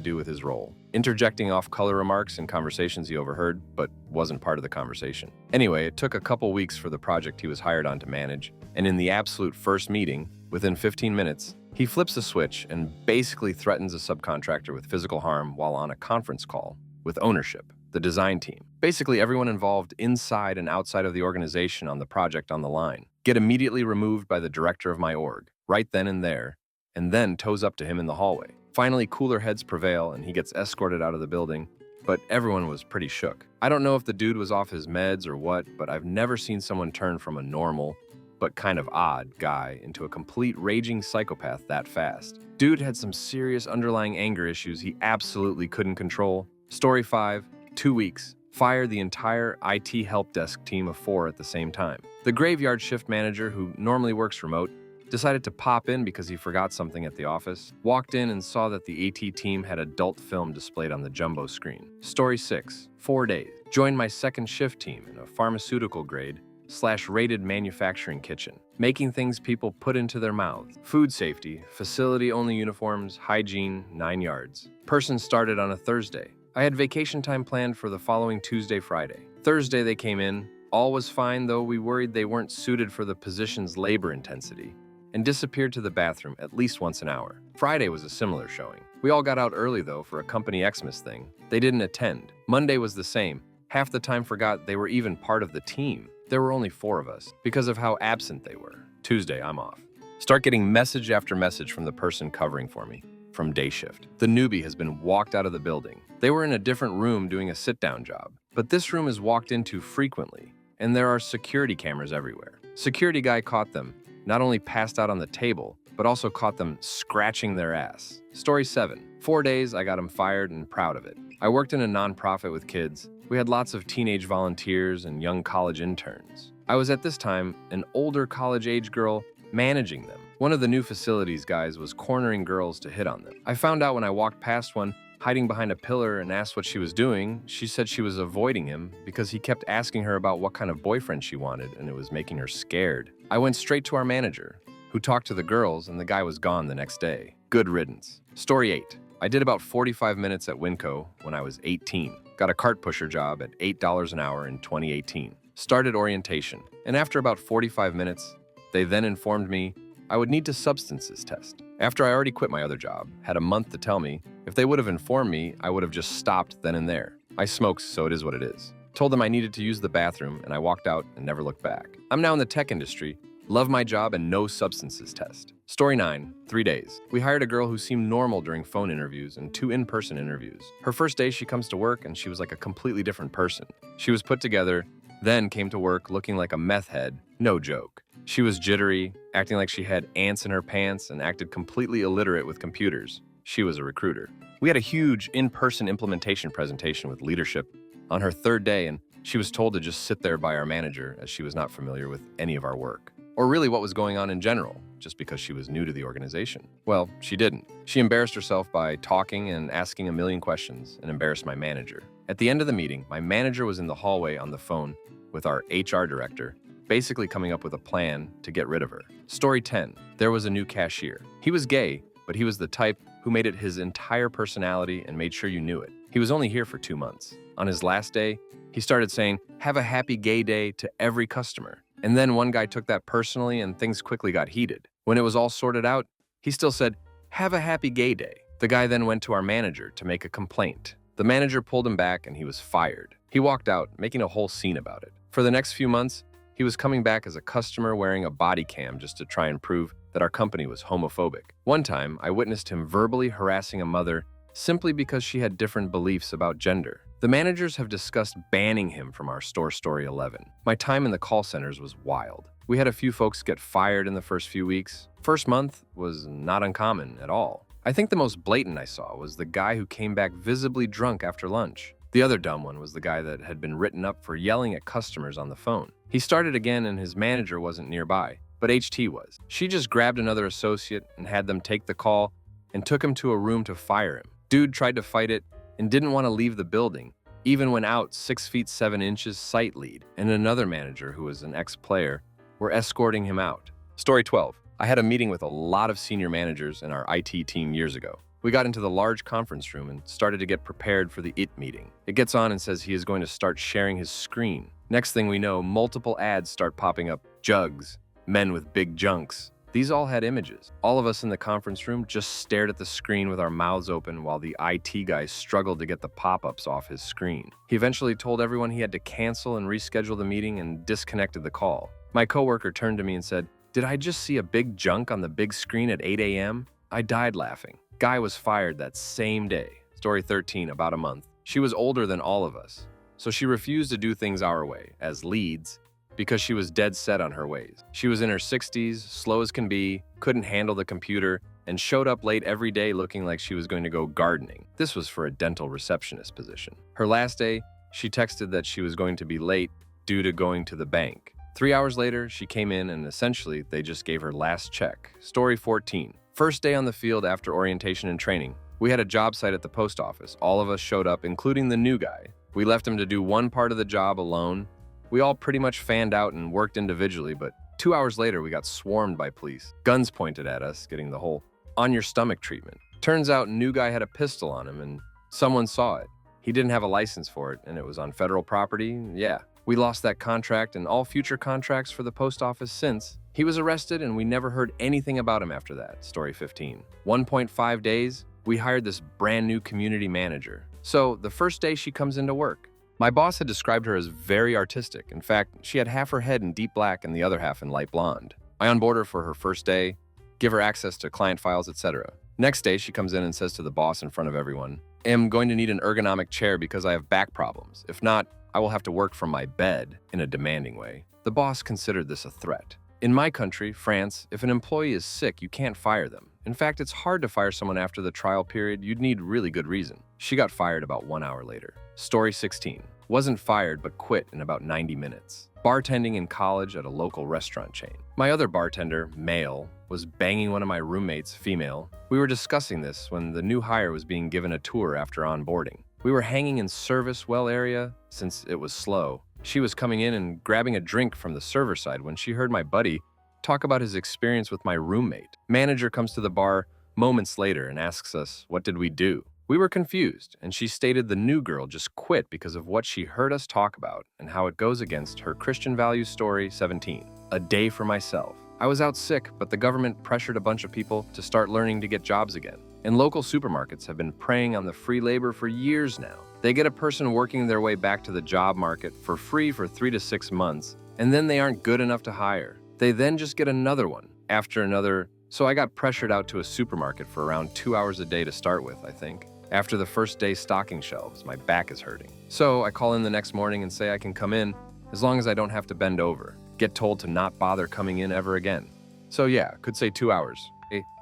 do with his role. Interjecting off-color remarks in conversations he overheard, but wasn't part of the conversation. Anyway, it took a couple weeks for the project he was hired on to manage, and in the absolute first meeting, within 15 minutes, he flips a switch and basically threatens a subcontractor with physical harm while on a conference call with ownership, the design team. Basically, everyone involved inside and outside of the organization on the project on the line. Get immediately removed by the director of my org, right then and there, and then toes up to him in the hallway. Finally, cooler heads prevail and he gets escorted out of the building, but everyone was pretty shook. I don't know if the dude was off his meds or what, but I've never seen someone turn from a normal, but kind of odd guy into a complete raging psychopath that fast. Dude had some serious underlying anger issues he absolutely couldn't control. Story 5, 2 weeks. Fired the entire IT help desk team of 4 at the same time. The graveyard shift manager, who normally works remote, decided to pop in because he forgot something at the office. Walked in and saw that the AT team had adult film displayed on the jumbo screen. Story 6, 4 days. Joined my second shift team in a pharmaceutical grade / rated manufacturing kitchen, making things people put into their mouths. Food safety, facility-only uniforms, hygiene, 9 yards. Person started on a Thursday. I had vacation time planned for the following Tuesday, Friday. Thursday they came in. All was fine, though we worried they weren't suited for the position's labor intensity, and disappeared to the bathroom at least once an hour. Friday was a similar showing. We all got out early, though, for a company Xmas thing. They didn't attend. Monday was the same. Half the time forgot they were even part of the team. There were only 4 of us, because of how absent they were. Tuesday, I'm off. Start getting message after message from the person covering for me, from day shift. The newbie has been walked out of the building. They were in a different room doing a sit-down job, but this room is walked into frequently, and there are security cameras everywhere. Security guy caught them, not only passed out on the table, but also caught them scratching their ass. Story 7, 4 days, I got him fired and proud of it. I worked in a nonprofit with kids. We had lots of teenage volunteers and young college interns. I was at this time an older college-age girl managing them. One of the new facilities guys was cornering girls to hit on them. I found out when I walked past one, hiding behind a pillar, and asked what she was doing. She said she was avoiding him because he kept asking her about what kind of boyfriend she wanted, and it was making her scared. I went straight to our manager, who talked to the girls, and the guy was gone the next day. Good riddance. Story 8. I did about 45 minutes at Winco when I was 18. Got a cart pusher job at $8 an hour in 2018. Started orientation, and after about 45 minutes, they then informed me I would need to substances test. After I already quit my other job, had a month to tell me, if they would have informed me, I would have just stopped then and there. I smoke, so it is what it is. Told them I needed to use the bathroom, and I walked out and never looked back. I'm now in the tech industry, love my job, and no substances test. Story 9, 3 days. We hired a girl who seemed normal during phone interviews and 2 in-person interviews. Her first day she comes to work and she was like a completely different person. She was put together, then came to work looking like a meth head, no joke. She was jittery, acting like she had ants in her pants, and acted completely illiterate with computers. She was a recruiter. We had a huge in-person implementation presentation with leadership on her 3rd day, and she was told to just sit there by our manager as she was not familiar with any of our work, or really what was going on in general, just because she was new to the organization. Well, she didn't. She embarrassed herself by talking and asking a million questions and embarrassed my manager. At the end of the meeting, my manager was in the hallway on the phone with our HR director, basically coming up with a plan to get rid of her. Story 10. There was a new cashier. He was gay, but he was the type who made it his entire personality and made sure you knew it. He was only here for 2 months. On his last day, he started saying, "Have a happy gay day" to every customer. And then one guy took that personally and things quickly got heated. When it was all sorted out, he still said, "Have a happy gay day." The guy then went to our manager to make a complaint. The manager pulled him back and he was fired. He walked out, making a whole scene about it. For the next few months, He was coming back as a customer wearing a body cam just to try and prove that our company was homophobic. One time, I witnessed him verbally harassing a mother simply because she had different beliefs about gender. The managers have discussed banning him from our store Story 11. My time in the call centers was wild. We had a few folks get fired in the first few weeks. First month was not uncommon at all. I think the most blatant I saw was the guy who came back visibly drunk after lunch. The other dumb one was the guy that had been written up for yelling at customers on the phone. He started again and his manager wasn't nearby, but HT was. She just grabbed another associate and had them take the call and took him to a room to fire him. Dude tried to fight it and didn't want to leave the building, even when out 6 feet 7 inches sight lead, and another manager who was an ex-player were escorting him out. Story 12. I had a meeting with a lot of senior managers in our IT team years ago. We got into the large conference room and started to get prepared for the IT meeting. It gets on and says he is going to start sharing his screen. Next thing we know, multiple ads start popping up. Jugs, men with big junks. These all had images. All of us in the conference room just stared at the screen with our mouths open while the IT guy struggled to get the pop-ups off his screen. He eventually told everyone he had to cancel and reschedule the meeting and disconnected the call. My coworker turned to me and said, "Did I just see a big junk on the big screen at 8 a.m.? I died laughing. Guy was fired that same day. Story 13, about a month. She was older than all of us, so she refused to do things our way, as leads, because she was dead set on her ways. She was in her 60s, slow as can be, couldn't handle the computer, and showed up late every day looking like she was going to go gardening. This was for a dental receptionist position. Her last day, she texted that she was going to be late due to going to the bank. 3 hours later, she came in and essentially they just gave her last check. Story 14. First day on the field after orientation and training. We had a job site at the post office. All of us showed up, including the new guy. We left him to do one part of the job alone. We all pretty much fanned out and worked individually, but 2 hours later, we got swarmed by police. Guns pointed at us, getting the whole on-your-stomach treatment. Turns out new guy had a pistol on him, and someone saw it. He didn't have a license for it, and it was on federal property. Yeah, we lost that contract and all future contracts for the post office since. He was arrested, and we never heard anything about him after that. Story 15. 1.5 days, we hired this brand new community manager. So the first day she comes into work, my boss had described her as very artistic. In fact, she had half her head in deep black and the other half in light blonde. I onboard her for her first day, give her access to client files, etc. Next day, she comes in and says to the boss in front of everyone, "I'm going to need an ergonomic chair because I have back problems. If not, I will have to work from my bed," in a demanding way. The boss considered this a threat. In my country, France, if an employee is sick, you can't fire them. In fact, it's hard to fire someone after the trial period. You'd need really good reason. She got fired about 1 hour later. Story 16. Wasn't fired, but quit in about 90 minutes. Bartending in college at a local restaurant chain. My other bartender, male, was banging one of my roommates, female. We were discussing this when the new hire was being given a tour after onboarding. We were hanging in service well area since it was slow. She was coming in and grabbing a drink from the server side when she heard my buddy talk about his experience with my roommate. Manager comes to the bar moments later and asks us, what did we do? We were confused, and she stated the new girl just quit because of what she heard us talk about and how it goes against her Christian values. Story 17. A day for myself. I was out sick, but the government pressured a bunch of people to start learning to get jobs again. And local supermarkets have been preying on the free labor for years now. They get a person working their way back to the job market for free for 3 to 6 months, and then they aren't good enough to hire. They then just get another one after another. So I got pressured out to a supermarket for around 2 hours a day to start with, I think. After the first day stocking shelves, my back is hurting. So I call in the next morning and say I can come in as long as I don't have to bend over. Get told to not bother coming in ever again. So yeah, could say 2 hours.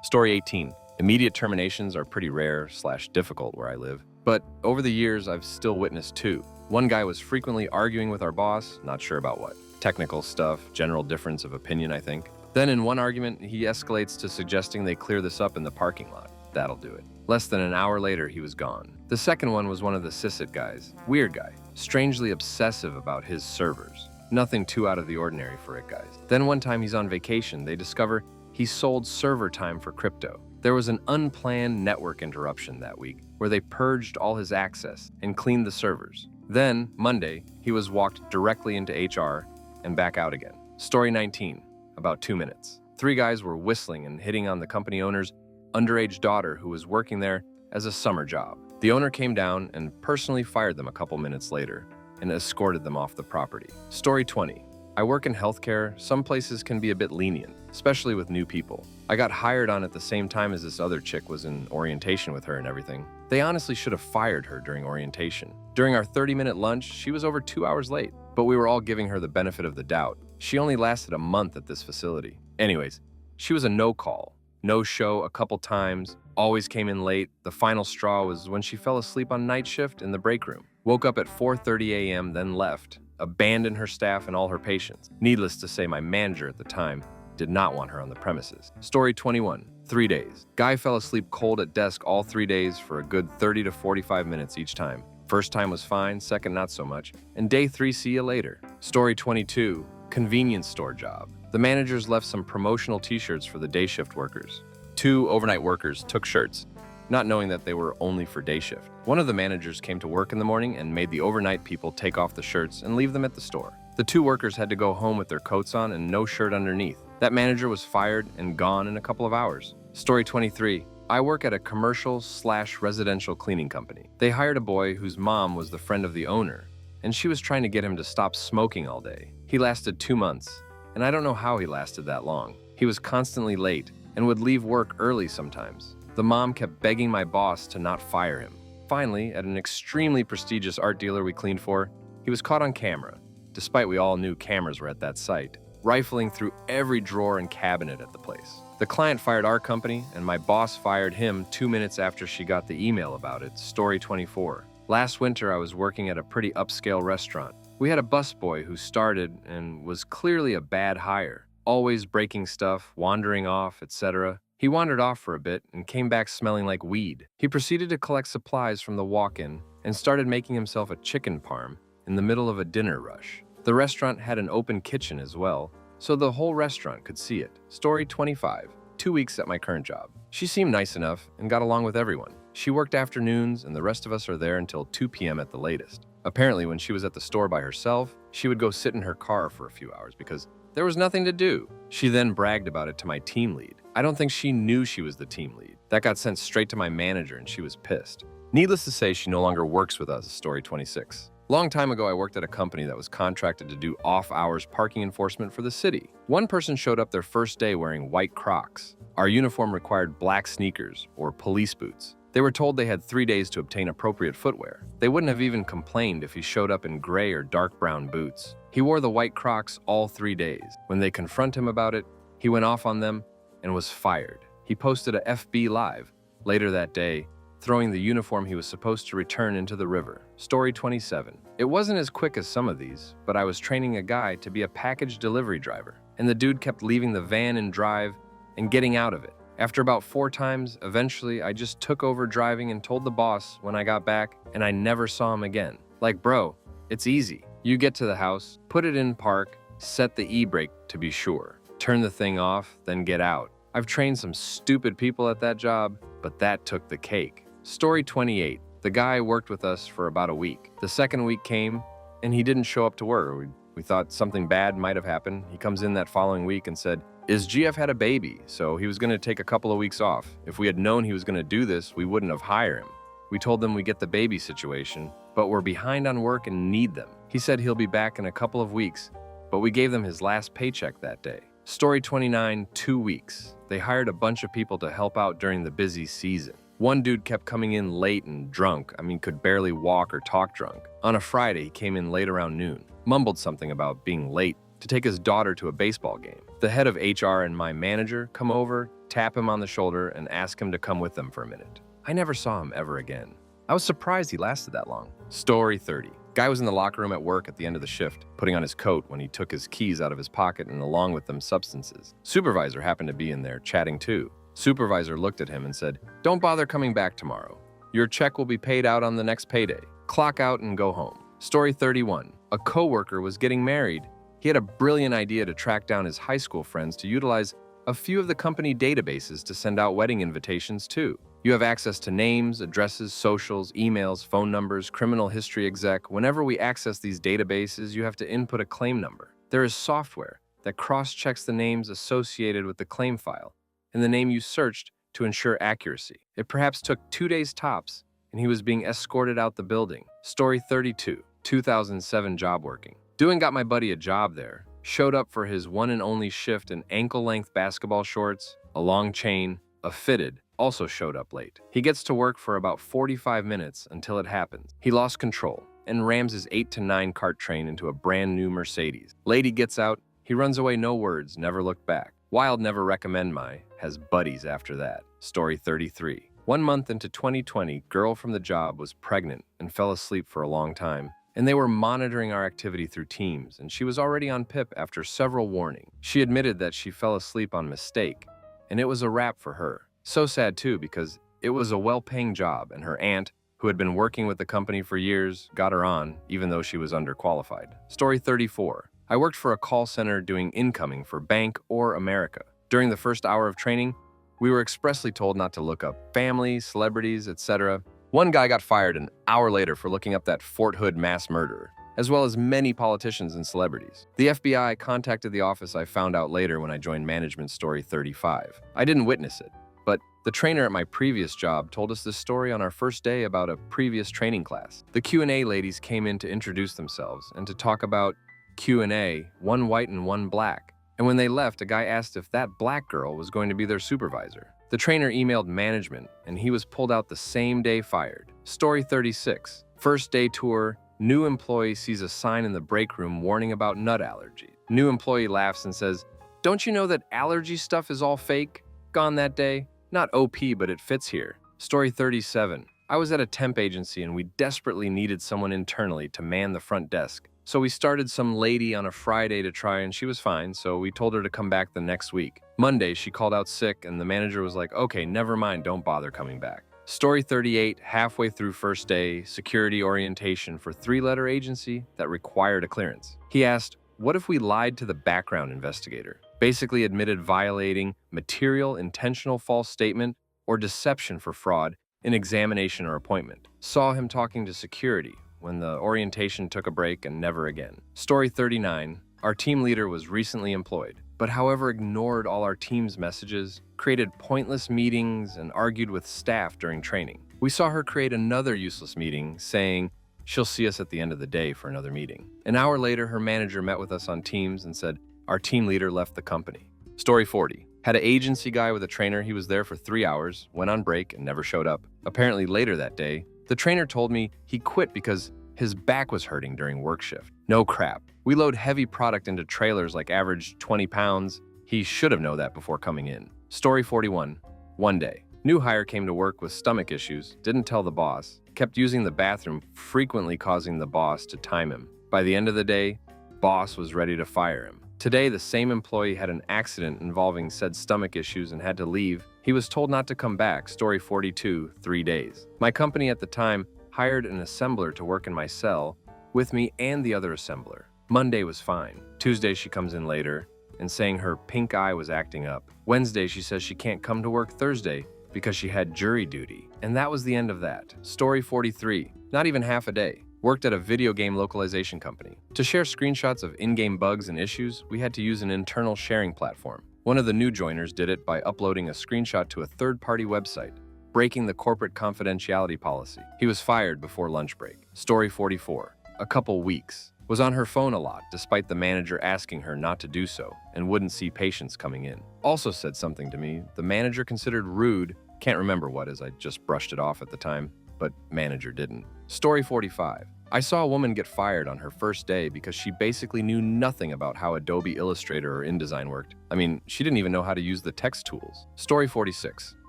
Story 18. Immediate terminations are pretty rare/difficult where I live. But over the years, I've still witnessed two. One guy was frequently arguing with our boss, not sure about what. Technical stuff, general difference of opinion, I think. Then in one argument, he escalates to suggesting they clear this up in the parking lot. That'll do it. Less than an hour later, he was gone. The second one was one of the sysit guys. Weird guy. Strangely obsessive about his servers. Nothing too out of the ordinary for it, guys. Then one time he's on vacation, they discover he sold server time for crypto. There was an unplanned network interruption that week where they purged all his access and cleaned the servers. Then, Monday, he was walked directly into HR and back out again. Story 19, about 2 minutes. 3 guys were whistling and hitting on the company owner's underage daughter who was working there as a summer job. The owner came down and personally fired them a couple minutes later and escorted them off the property. Story 20, I work in healthcare. Some places can be a bit lenient, especially with new people. I got hired on at the same time as this other chick was in orientation with her and everything. They honestly should have fired her during orientation. During our 30-minute lunch, she was over 2 hours late, but we were all giving her the benefit of the doubt. She only lasted a month at this facility. Anyways, she was a no-call, no-show a couple times, always came in late. The final straw was when she fell asleep on night shift in the break room. Woke up at 4:30 a.m., then left, abandoned her staff and all her patients. Needless to say, my manager at the time did not want her on the premises. Story 21, 3 days. Guy fell asleep cold at desk all 3 days for a good 30 to 45 minutes each time. First time was fine, second not so much, and day 3, see you later. Story 22, convenience store job. The managers left some promotional t-shirts for the day shift workers. 2 overnight workers took shirts, not knowing that they were only for day shift. One of the managers came to work in the morning and made the overnight people take off the shirts and leave them at the store. The 2 workers had to go home with their coats on and no shirt underneath. That manager was fired and gone in a couple of hours. Story 23. I work at a commercial/residential cleaning company. They hired a boy whose mom was the friend of the owner, and she was trying to get him to stop smoking all day. He lasted 2 months, and I don't know how he lasted that long. He was constantly late and would leave work early sometimes. The mom kept begging my boss to not fire him. Finally, at an extremely prestigious art dealer we cleaned for, he was caught on camera, despite we all knew cameras were at that site, rifling through every drawer and cabinet at the place. The client fired our company, and my boss fired him 2 minutes after she got the email about it. Story 24. Last winter, I was working at a pretty upscale restaurant. We had a busboy who started and was clearly a bad hire, always breaking stuff, wandering off, etc. He wandered off for a bit and came back smelling like weed. He proceeded to collect supplies from the walk-in and started making himself a chicken parm in the middle of a dinner rush. The restaurant had an open kitchen as well, so the whole restaurant could see it. Story 25. 2 weeks at my current job. She seemed nice enough and got along with everyone. She worked afternoons and the rest of us are there until 2 p.m. at the latest. Apparently, when she was at the store by herself, she would go sit in her car for a few hours because there was nothing to do. She then bragged about it to my team lead. I don't think she knew she was the team lead. That got sent straight to my manager and she was pissed. Needless to say, she no longer works with us. Story 26. Long time ago, I worked at a company that was contracted to do off-hours parking enforcement for the city. One person showed up their first day wearing white Crocs. Our uniform required black sneakers or police boots. They were told they had 3 days to obtain appropriate footwear. They wouldn't have even complained if he showed up in gray or dark brown boots. He wore the white Crocs all 3 days. When they confront him about it, he went off on them and was fired. He posted a FB Live later that day, throwing the uniform he was supposed to return into the river. Story 27. It wasn't as quick as some of these, but I was training a guy to be a package delivery driver, and the dude kept leaving the van in drive and getting out of it. After about 4 times, eventually I just took over driving and told the boss when I got back, and I never saw him again. Like, bro, it's easy. You get to the house, put it in park, set the e-brake to be sure, turn the thing off, then get out. I've trained some stupid people at that job, but that took the cake. Story 28. The guy worked with us for about a week. The second week came, and he didn't show up to work. We thought something bad might have happened. He comes in that following week and said, his GF had a baby, so he was going to take a couple of weeks off. If we had known he was going to do this, we wouldn't have hired him. We told them we get the baby situation, but we're behind on work and need them. He said he'll be back in a couple of weeks, but we gave them his last paycheck that day. Story 29, 2 weeks. They hired a bunch of people to help out during the busy season. One dude kept coming in late and drunk. Could barely walk or talk drunk. On a Friday, he came in late around noon, mumbled something about being late to take his daughter to a baseball game. The head of HR and my manager come over, tap him on the shoulder, and ask him to come with them for a minute. I never saw him ever again. I was surprised he lasted that long. Story 30. Guy was in the locker room at work at the end of the shift, putting on his coat when he took his keys out of his pocket and along with them substances. Supervisor happened to be in there chatting too. Supervisor looked at him and said, "Don't bother coming back tomorrow. Your check will be paid out on the next payday. Clock out and go home." Story 31. A coworker was getting married. He had a brilliant idea to track down his high school friends to utilize a few of the company databases to send out wedding invitations too. You have access to names, addresses, socials, emails, phone numbers, criminal history exec. Whenever we access these databases, you have to input a claim number. There is software that cross-checks the names associated with the claim file and the name you searched to ensure accuracy. It perhaps took 2 days tops, and he was being escorted out the building. Story 32. 2007 job working. Got my buddy a job there. showed up for his one and only shift in ankle-length basketball shorts, a long chain, a fitted, also showed up late. He gets to work for about 45 minutes until it happens. He lost control and rams his 8 to 9 cart train into a brand new Mercedes. Lady gets out, he runs away, no words, never looked back. Wild never recommend has buddies after that. Story 33. 1 month into 2020, girl from the job was pregnant and fell asleep for a long time. And they were monitoring our activity through Teams, and she was already on PIP after several warnings. She admitted that she fell asleep on mistake, and it was a wrap for her. So sad too, because it was a well-paying job, and her aunt, who had been working with the company for years, got her on, even though she was underqualified. Story 34. I worked for a call center doing incoming for Bank or America. During the first hour of training, we were expressly told not to look up family, celebrities, etc. One guy got fired an hour later for looking up that Fort Hood mass murderer, as well as many politicians and celebrities. The FBI contacted the office, I found out later when I joined management. Story 35. I didn't witness it, but the trainer at my previous job told us this story on our first day about a previous training class. The Q&A ladies came in to introduce themselves and to talk about Q&A, one white and one black. And when they left, a guy asked if that black girl was going to be their supervisor. The trainer emailed management, and he was pulled out the same day, fired. Story 36. First day tour, new employee sees a sign in the break room warning about nut allergy. New employee laughs and says, "Don't you know that allergy stuff is all fake? Gone that day? Not OP, but it fits here." Story 37. I was at a temp agency and we desperately needed someone internally to man the front desk. So we started some lady on a Friday to try, and she was fine, so we told her to come back the next week. Monday, she called out sick, and the manager was like, "Okay, never mind, don't bother coming back." Story 38, halfway through first day, security orientation for 3-letter agency that required a clearance. He asked, what if we lied to the background investigator? Basically admitted violating material, intentional false statement, or deception for fraud in examination or appointment. Saw him talking to security when the orientation took a break and never again. Story 39, our team leader was recently employed, but however ignored all our team's messages, created pointless meetings, and argued with staff during training. We saw her create another useless meeting, saying she'll see us at the end of the day for another meeting. An hour later, her manager met with us on Teams and said our team leader left the company. Story 40, had an agency guy with a trainer. He was there for 3 hours, went on break, and never showed up. Apparently later that day, the trainer told me he quit because his back was hurting during work shift. No crap. We load heavy product into trailers like average 20 pounds. He should have known that before coming in. Story 41. One day, new hire came to work with stomach issues, didn't tell the boss, kept using the bathroom, frequently causing the boss to time him. By the end of the day, boss was ready to fire him. Today, the same employee had an accident involving said stomach issues and had to leave. He was told not to come back. Story 42, 3 days. My company at the time hired an assembler to work in my cell with me and the other assembler. Monday was fine. Tuesday, she comes in later and saying her pink eye was acting up. Wednesday, she says she can't come to work Thursday because she had jury duty. And that was the end of that. Story 43, not even half a day. Worked at a video game localization company. To share screenshots of in-game bugs and issues, we had to use an internal sharing platform. One of the new joiners did it by uploading a screenshot to a third-party website, breaking the corporate confidentiality policy. He was fired before lunch break. Story 44, a couple weeks. Was on her phone a lot, despite the manager asking her not to do so, and wouldn't see patients coming in. Also said something to me the manager considered rude, can't remember what, as I just brushed it off at the time, but manager didn't. Story 45. I saw a woman get fired on her first day because she basically knew nothing about how Adobe Illustrator or InDesign worked. I mean, she didn't even know how to use the text tools. Story 46.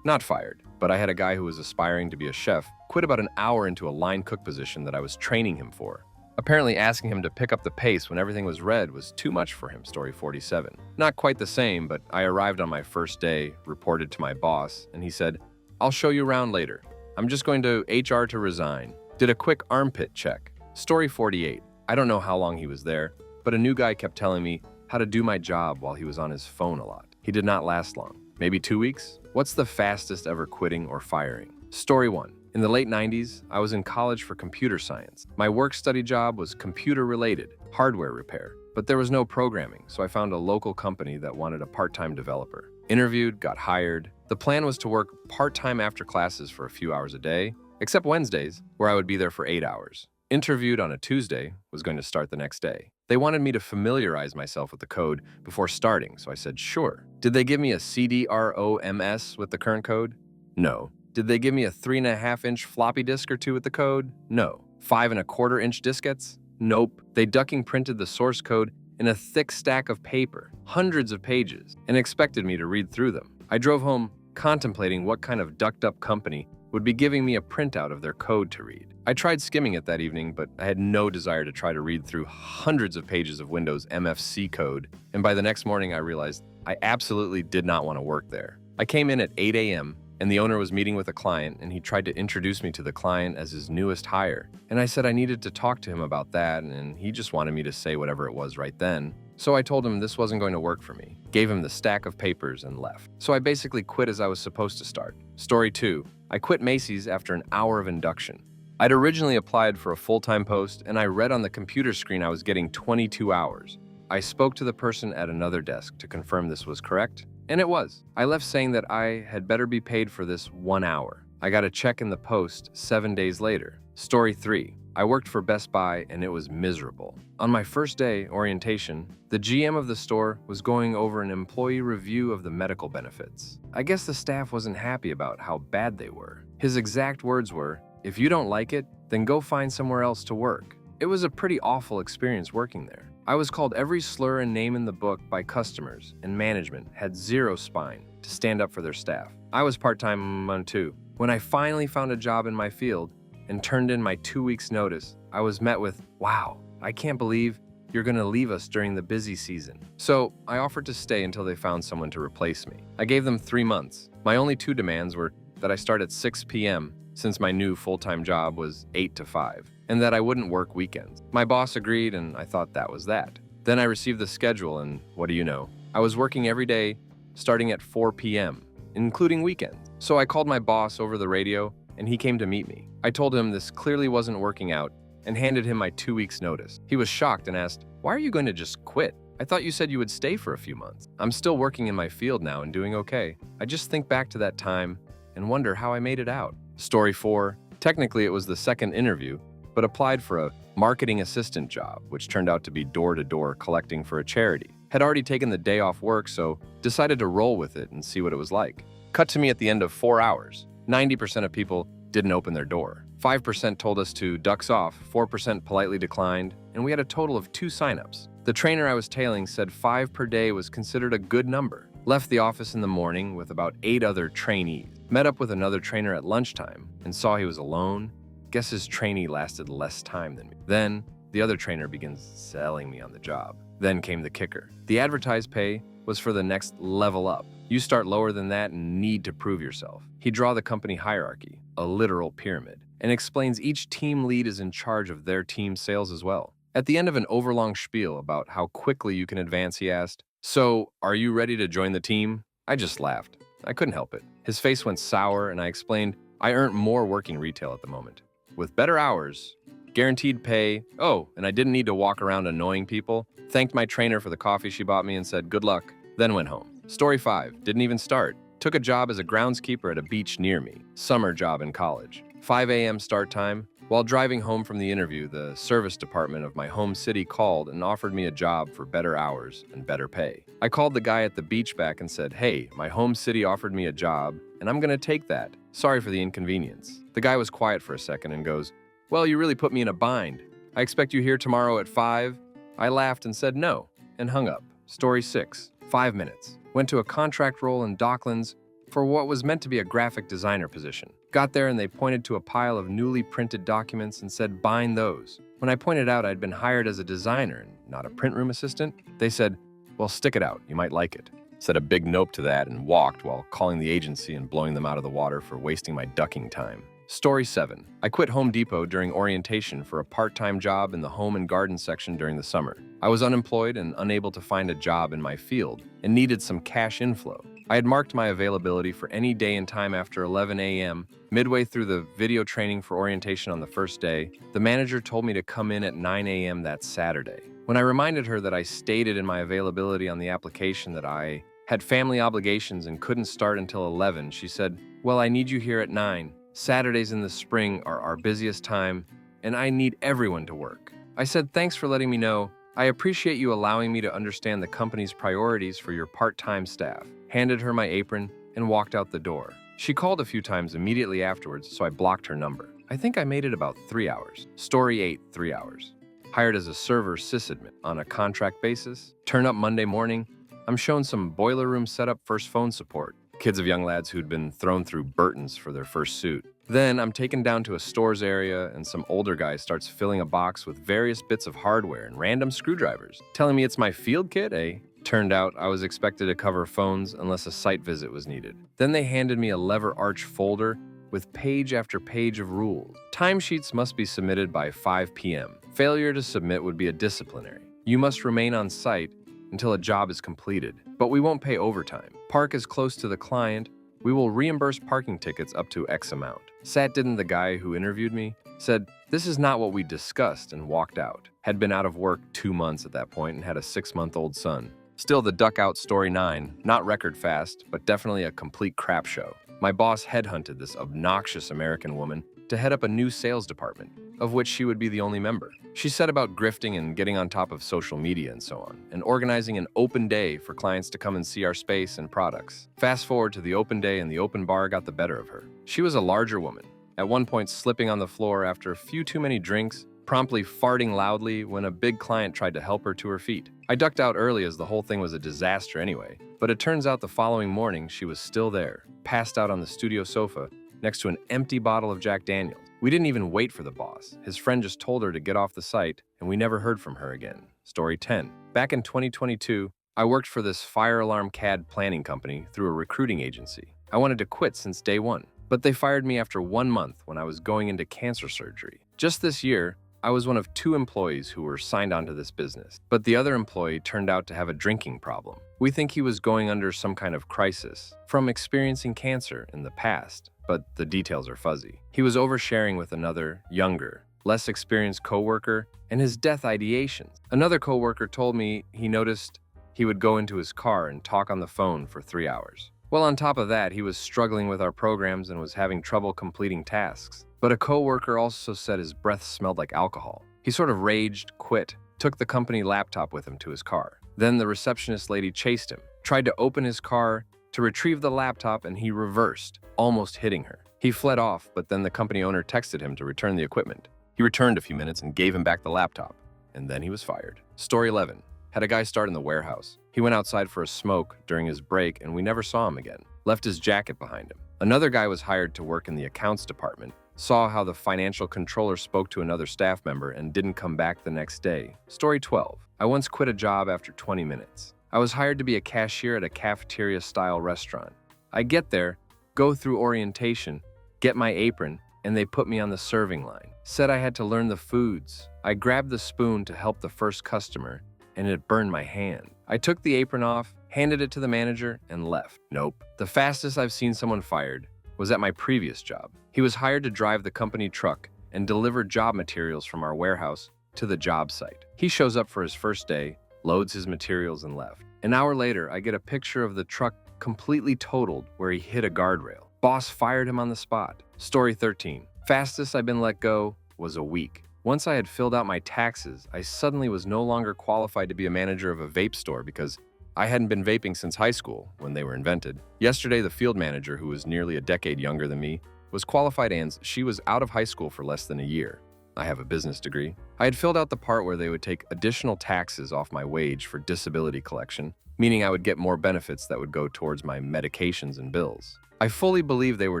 Not fired, but I had a guy who was aspiring to be a chef quit about an hour into a line cook position that I was training him for. Apparently asking him to pick up the pace when everything was red was too much for him. Story 47. Not quite the same, but I arrived on my first day, reported to my boss, and he said, "I'll show you around later. I'm just going to HR to resign." Did a quick armpit check. Story 48. I don't know how long he was there, but a new guy kept telling me how to do my job while he was on his phone a lot. He did not last long. Maybe 2 weeks? What's the fastest ever quitting or firing? Story 1. In the late 90s, I was in college for computer science. My work-study job was computer-related, hardware repair, but there was no programming, so I found a local company that wanted a part-time developer. Interviewed, got hired. The plan was to work part-time after classes for a few hours a day, except Wednesdays, where I would be there for 8 hours. Interviewed on a Tuesday, was going to start the next day. They wanted me to familiarize myself with the code before starting, so I said sure. Did they give me a CD-ROMs with the current code? No. Did they give me a 3.5-inch floppy disk or two with the code? No. 5.25-inch diskettes? Nope. They ducking printed the source code in a thick stack of paper, hundreds of pages, and expected me to read through them. I drove home contemplating what kind of ducked-up company would be giving me a printout of their code to read. I tried skimming it that evening, but I had no desire to try to read through hundreds of pages of Windows MFC code, and by the next morning I realized I absolutely did not want to work there. I came in at 8 a.m., and the owner was meeting with a client, and he tried to introduce me to the client as his newest hire. And I said I needed to talk to him about that, and he just wanted me to say whatever it was right then. So I told him this wasn't going to work for me, gave him the stack of papers, and left. So I basically quit as I was supposed to start. Story 2. I quit Macy's after an hour of induction. I'd originally applied for a full-time post, and I read on the computer screen I was getting 22 hours. I spoke to the person at another desk to confirm this was correct, and it was. I left saying that I had better be paid for this 1 hour. I got a check in the post 7 days later. Story 3. I worked for Best Buy, and it was miserable. On my first day, orientation, the GM of the store was going over an employee review of the medical benefits. I guess the staff wasn't happy about how bad they were. His exact words were, "If you don't like it, then go find somewhere else to work." It was a pretty awful experience working there. I was called every slur and name in the book by customers, and management had zero spine to stand up for their staff. I was part-time on too. When I finally found a job in my field and turned in my 2 weeks' notice, I was met with, "Wow, I can't believe you're going to leave us during the busy season." So I offered to stay until they found someone to replace me. I gave them 3 months. My only 2 demands were that I start at 6 p.m. since my new full-time job was 8 to 5, and that I wouldn't work weekends. My boss agreed, and I thought that was that. Then I received the schedule, and what do you know? I was working every day starting at 4 p.m., including weekends. So I called my boss over the radio, and he came to meet me. I told him this clearly wasn't working out and handed him my 2 weeks' notice. He was shocked and asked, "Why are you going to just quit? I thought you said you would stay for a few months." I'm still working in my field now and doing okay. I just think back to that time and wonder how I made it out. Story 4. Technically, it was the second interview, but applied for a marketing assistant job, which turned out to be door-to-door collecting for a charity. Had already taken the day off work, so decided to roll with it and see what it was like. Cut to me at the end of 4 hours. 90% of people didn't open their door. 5% told us to ducks off, 4% politely declined, and we had a total of 2 signups. The trainer I was tailing said 5 per day was considered a good number. Left the office in the morning with about 8 other trainees. Met up with another trainer at lunchtime and saw he was alone. Guess his trainee lasted less time than me. Then, the other trainer begins selling me on the job. Then came the kicker. The advertised pay was for the next level up. You start lower than that and need to prove yourself. He draw the company hierarchy, a literal pyramid, and explains each team lead is in charge of their team sales as well. At the end of an overlong spiel about how quickly you can advance, he asked, "So, are you ready to join the team?" I just laughed. I couldn't help it. His face went sour, and I explained I earned more working retail at the moment, with better hours, guaranteed pay, and I didn't need to walk around annoying people. Thanked my trainer for the coffee she bought me and said good luck, then went home. Story 5. Didn't even start. Took a job as a groundskeeper at a beach near me. Summer job in college. 5 a.m. start time. While driving home from the interview, the service department of my home city called and offered me a job for better hours and better pay. I called the guy at the beach back and said, "Hey, my home city offered me a job, and I'm gonna take that. Sorry for the inconvenience." The guy was quiet for a second and goes, "Well, you really put me in a bind. I expect you here tomorrow at 5. I laughed and said no, and hung up. Story 6. 5 minutes. Went to a contract role in Docklands for what was meant to be a graphic designer position. Got there and they pointed to a pile of newly printed documents and said, "Bind those." When I pointed out I'd been hired as a designer and not a print room assistant, they said, "Well, stick it out, you might like it." Said a big nope to that and walked while calling the agency and blowing them out of the water for wasting my ducking time. Story 7. I quit Home Depot during orientation for a part-time job in the home and garden section during the summer. I was unemployed and unable to find a job in my field and needed some cash inflow. I had marked my availability for any day and time after 11 a.m. Midway through the video training for orientation on the first day, the manager told me to come in at 9 a.m. that Saturday. When I reminded her that I stated in my availability on the application that I had family obligations and couldn't start until 11, she said, "Well, I need you here at 9. Saturdays in the spring are our busiest time, and I need everyone to work. I said, thanks for letting me know. I appreciate you allowing me to understand the company's priorities for your part-time staff. Handed her my apron and walked out the door. She called a few times immediately afterwards, so I blocked her number. I think I made it about 3 hours. Story 8, 3 hours. Hired as a server sysadmin on a contract basis. Turn up Monday morning. I'm shown some boiler room setup, first phone support. Kids of young lads who'd been thrown through Burton's for their first suit. Then I'm taken down to a stores area and some older guy starts filling a box with various bits of hardware and random screwdrivers, telling me it's my field kit, eh? Turned out I was expected to cover phones unless a site visit was needed. Then they handed me a lever arch folder with page after page of rules. Timesheets must be submitted by 5 p.m. Failure to submit would be a disciplinary. You must remain on site until a job is completed, but we won't pay overtime. Park as close to the client. We will reimburse parking tickets up to X amount. Sat didn't the guy who interviewed me, said, this is not what we discussed, and walked out. Had been out of work 2 months at that point and had a 6-month-old son. Still the duck out story 9, not record fast, but definitely a complete crap show. My boss headhunted this obnoxious American woman to head up a new sales department, of which she would be the only member. She set about grifting and getting on top of social media and so on, and organizing an open day for clients to come and see our space and products. Fast forward to the open day and the open bar got the better of her. She was a larger woman, at one point slipping on the floor after a few too many drinks, promptly farting loudly when a big client tried to help her to her feet. I ducked out early as the whole thing was a disaster anyway, but it turns out the following morning she was still there, passed out on the studio sofa next to an empty bottle of Jack Daniels. We didn't even wait for the boss. His friend just told her to get off the site, and we never heard from her again. Story 10. Back in 2022, I worked for this fire alarm CAD planning company through a recruiting agency. I wanted to quit since day one, but they fired me after 1 month when I was going into cancer surgery. Just this year, I was one of 2 employees who were signed onto this business, but the other employee turned out to have a drinking problem. We think he was going under some kind of crisis from experiencing cancer in the past, but the details are fuzzy. He was oversharing with another, younger, less experienced coworker and his death ideations. Another coworker told me he noticed he would go into his car and talk on the phone for 3 hours. Well, on top of that, he was struggling with our programs and was having trouble completing tasks. But a coworker also said his breath smelled like alcohol. He sort of raged, quit, took the company laptop with him to his car. Then the receptionist lady chased him, tried to open his car to retrieve the laptop, and he reversed, almost hitting her. He fled off, but then the company owner texted him to return the equipment. He returned a few minutes and gave him back the laptop, and then he was fired. Story 11. Had a guy start in the warehouse. He went outside for a smoke during his break, and we never saw him again. Left his jacket behind him. Another guy was hired to work in the accounts department, saw how the financial controller spoke to another staff member and didn't come back the next day. Story 12. I once quit a job after 20 minutes. I was hired to be a cashier at a cafeteria-style restaurant. I get there, go through orientation, get my apron, and they put me on the serving line. Said I had to learn the foods. I grabbed the spoon to help the first customer, and it burned my hand. I took the apron off, handed it to the manager, and left. Nope. The fastest I've seen someone fired was at my previous job. He was hired to drive the company truck and deliver job materials from our warehouse to the job site. He shows up for his first day, loads his materials, and left. An hour later, I get a picture of the truck completely totaled where he hit a guardrail. Boss fired him on the spot. Story 13. Fastest I've been let go was a week. Once I had filled out my taxes, I suddenly was no longer qualified to be a manager of a vape store because I hadn't been vaping since high school when they were invented. Yesterday, the field manager, who was nearly a decade younger than me, was qualified and she was out of high school for less than a year. I have a business degree. I had filled out the part where they would take additional taxes off my wage for disability collection, meaning I would get more benefits that would go towards my medications and bills. I fully believed they were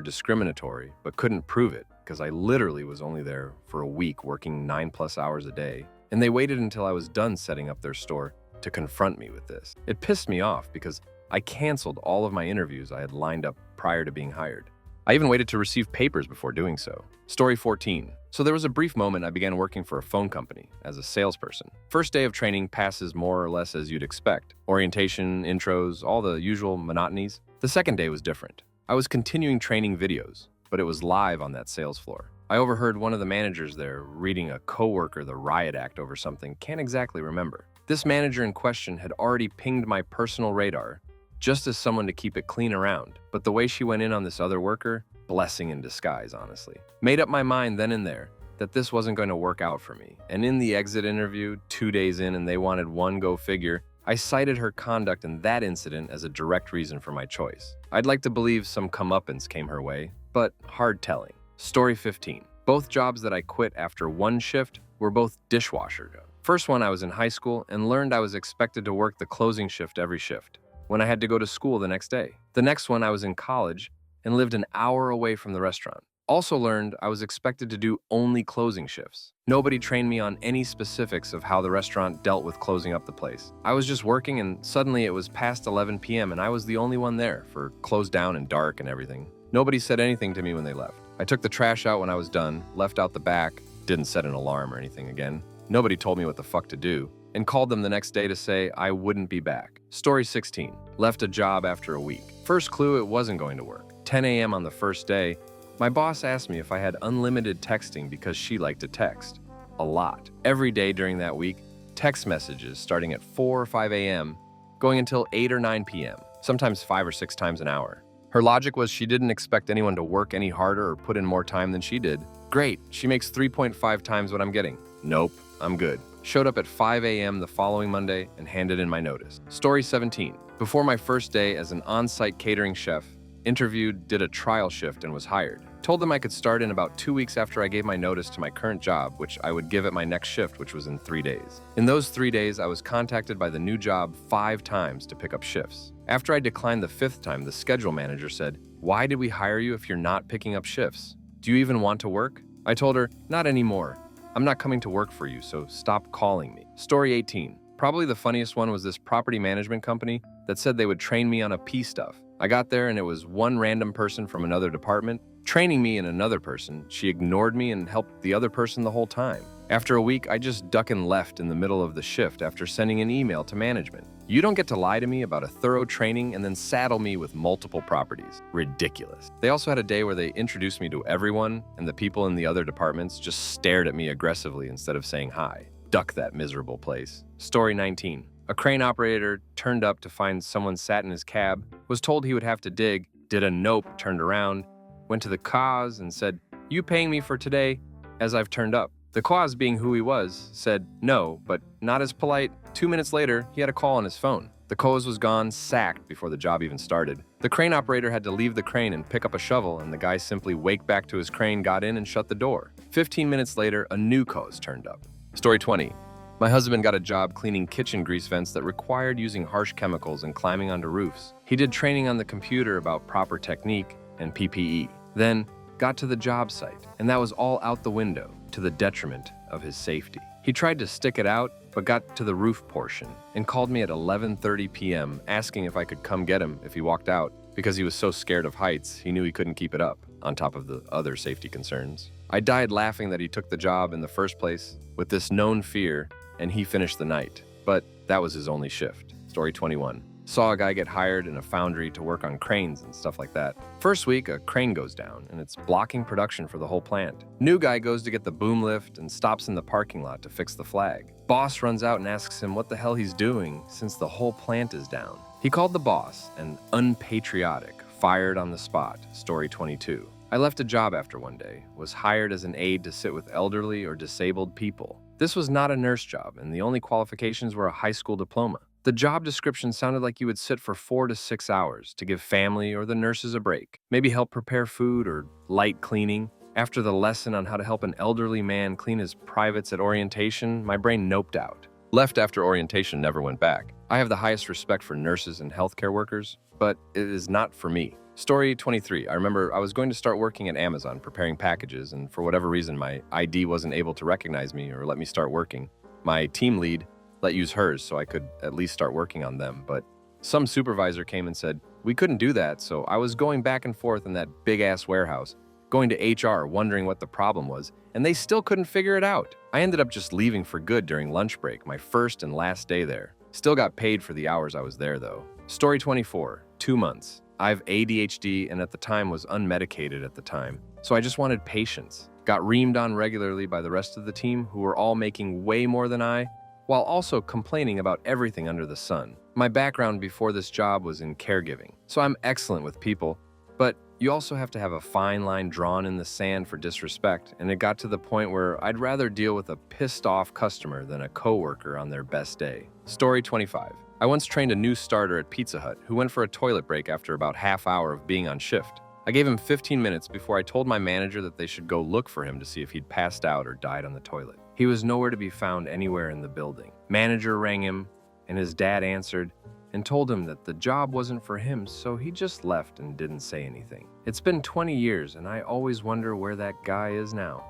discriminatory, but couldn't prove it because I literally was only there for a week working 9+ hours a day, and they waited until I was done setting up their store to confront me with this. It pissed me off because I canceled all of my interviews I had lined up prior to being hired. I even waited to receive papers before doing so. Story 14. So there was a brief moment I began working for a phone company as a salesperson. First day of training passes more or less as you'd expect. Orientation, intros, all the usual monotonies. The second day was different. I was continuing training videos, but it was live on that sales floor. I overheard one of the managers there reading a coworker the riot act over something, can't exactly remember. This manager in question had already pinged my personal radar, just as someone to keep it clean around, but the way she went in on this other worker, blessing in disguise, honestly. Made up my mind then and there, that this wasn't going to work out for me. And in the exit interview, 2 days in, and they wanted one go figure, I cited her conduct in that incident as a direct reason for my choice. I'd like to believe some comeuppance came her way, but hard telling. Story 15. Both jobs that I quit after one shift were both dishwasher jobs. First one, I was in high school and learned I was expected to work the closing shift every shift when I had to go to school the next day. The next one, I was in college and lived an hour away from the restaurant. Also learned I was expected to do only closing shifts. Nobody trained me on any specifics of how the restaurant dealt with closing up the place. I was just working and suddenly it was past 11 p.m. and I was the only one there for closed down and dark and everything. Nobody said anything to me when they left. I took the trash out when I was done, left out the back, didn't set an alarm or anything again. Nobody told me what the fuck to do, and called them the next day to say I wouldn't be back. Story 16. Left a job after a week. First clue, it wasn't going to work. 10 a.m. on the first day, my boss asked me if I had unlimited texting because she liked to text. A lot. Every day during that week, text messages starting at 4 or 5 a.m., going until 8 or 9 p.m., sometimes 5 or 6 times an hour. Her logic was she didn't expect anyone to work any harder or put in more time than she did. Great, she makes 3.5 times what I'm getting. Nope, I'm good. Showed up at 5 a.m. the following Monday and handed in my notice. Story 17. Before my first day as an on-site catering chef, interviewed, did a trial shift, and was hired. Told them I could start in about 2 weeks after I gave my notice to my current job, which I would give at my next shift, which was in 3 days. In those 3 days, I was contacted by the new job 5 times to pick up shifts. After I declined the 5th time, the schedule manager said, "Why did we hire you if you're not picking up shifts? Do you even want to work?" I told her, "Not anymore. I'm not coming to work for you, so stop calling me." Story 18. Probably the funniest one was this property management company that said they would train me on a P stuff. I got there and it was one random person from another department training me and another person. She ignored me and helped the other person the whole time. After a week, I just duck and left in the middle of the shift after sending an email to management. You don't get to lie to me about a thorough training and then saddle me with multiple properties. Ridiculous. They also had a day where they introduced me to everyone and the people in the other departments just stared at me aggressively instead of saying hi. Duck that miserable place. Story 19. A crane operator turned up to find someone sat in his cab, was told he would have to dig, did a nope, turned around, went to the cause and said, "You paying me for today as I've turned up?" The cause, being who he was, said no, but not as polite. 2 minutes later, he had a call on his phone. The cause was gone, sacked before the job even started. The crane operator had to leave the crane and pick up a shovel, and the guy simply waked back to his crane, got in, and shut the door. 15 minutes later, a new cause turned up. Story 20. My husband got a job cleaning kitchen grease vents that required using harsh chemicals and climbing onto roofs. He did training on the computer about proper technique and PPE. Then got to the job site, and that was all out the window, to the detriment of his safety. He tried to stick it out, but got to the roof portion and called me at 11:30 p.m. asking if I could come get him if he walked out because he was so scared of heights he knew he couldn't keep it up, on top of the other safety concerns. I died laughing that he took the job in the first place with this known fear, and he finished the night. But that was his only shift. Story 21. Saw a guy get hired in a foundry to work on cranes and stuff like that. First week, a crane goes down, and it's blocking production for the whole plant. New guy goes to get the boom lift and stops in the parking lot to fix the flag. Boss runs out and asks him what the hell he's doing since the whole plant is down. He called the boss, and unpatriotic, fired on the spot. Story 22. I left a job after one day, was hired as an aide to sit with elderly or disabled people. This was not a nurse job, and the only qualifications were a high school diploma. The job description sounded like you would sit for 4 to 6 hours to give family or the nurses a break, maybe help prepare food or light cleaning. After the lesson on how to help an elderly man clean his privates at orientation, my brain noped out. Left after orientation, never went back. I have the highest respect for nurses and healthcare workers, but it is not for me. Story 23. I remember I was going to start working at Amazon preparing packages, and for whatever reason, my ID wasn't able to recognize me or let me start working. My team lead let use hers so I could at least start working on them, but some supervisor came and said, we couldn't do that, so I was going back and forth in that big-ass warehouse, going to HR wondering what the problem was, and they still couldn't figure it out. I ended up just leaving for good during lunch break, my first and last day there. Still got paid for the hours I was there, though. Story 24. 2 months. I've ADHD and at the time was unmedicated at the time, so I just wanted patience. Got reamed on regularly by the rest of the team who were all making way more than I, while also complaining about everything under the sun. My background before this job was in caregiving, so I'm excellent with people, but You also have to have a fine line drawn in the sand for disrespect, and it got to the point where I'd rather deal with a pissed off customer than a coworker on their best day. Story 25. I once trained a new starter at Pizza Hut who went for a toilet break after about half hour of being on shift. I gave him 15 minutes before I told my manager that they should go look for him to see if he'd passed out or died on the toilet. He was nowhere to be found anywhere in the building. Manager rang him, and his dad answered and told him that the job wasn't for him, so he just left and didn't say anything. It's been 20 years, and I always wonder where that guy is now.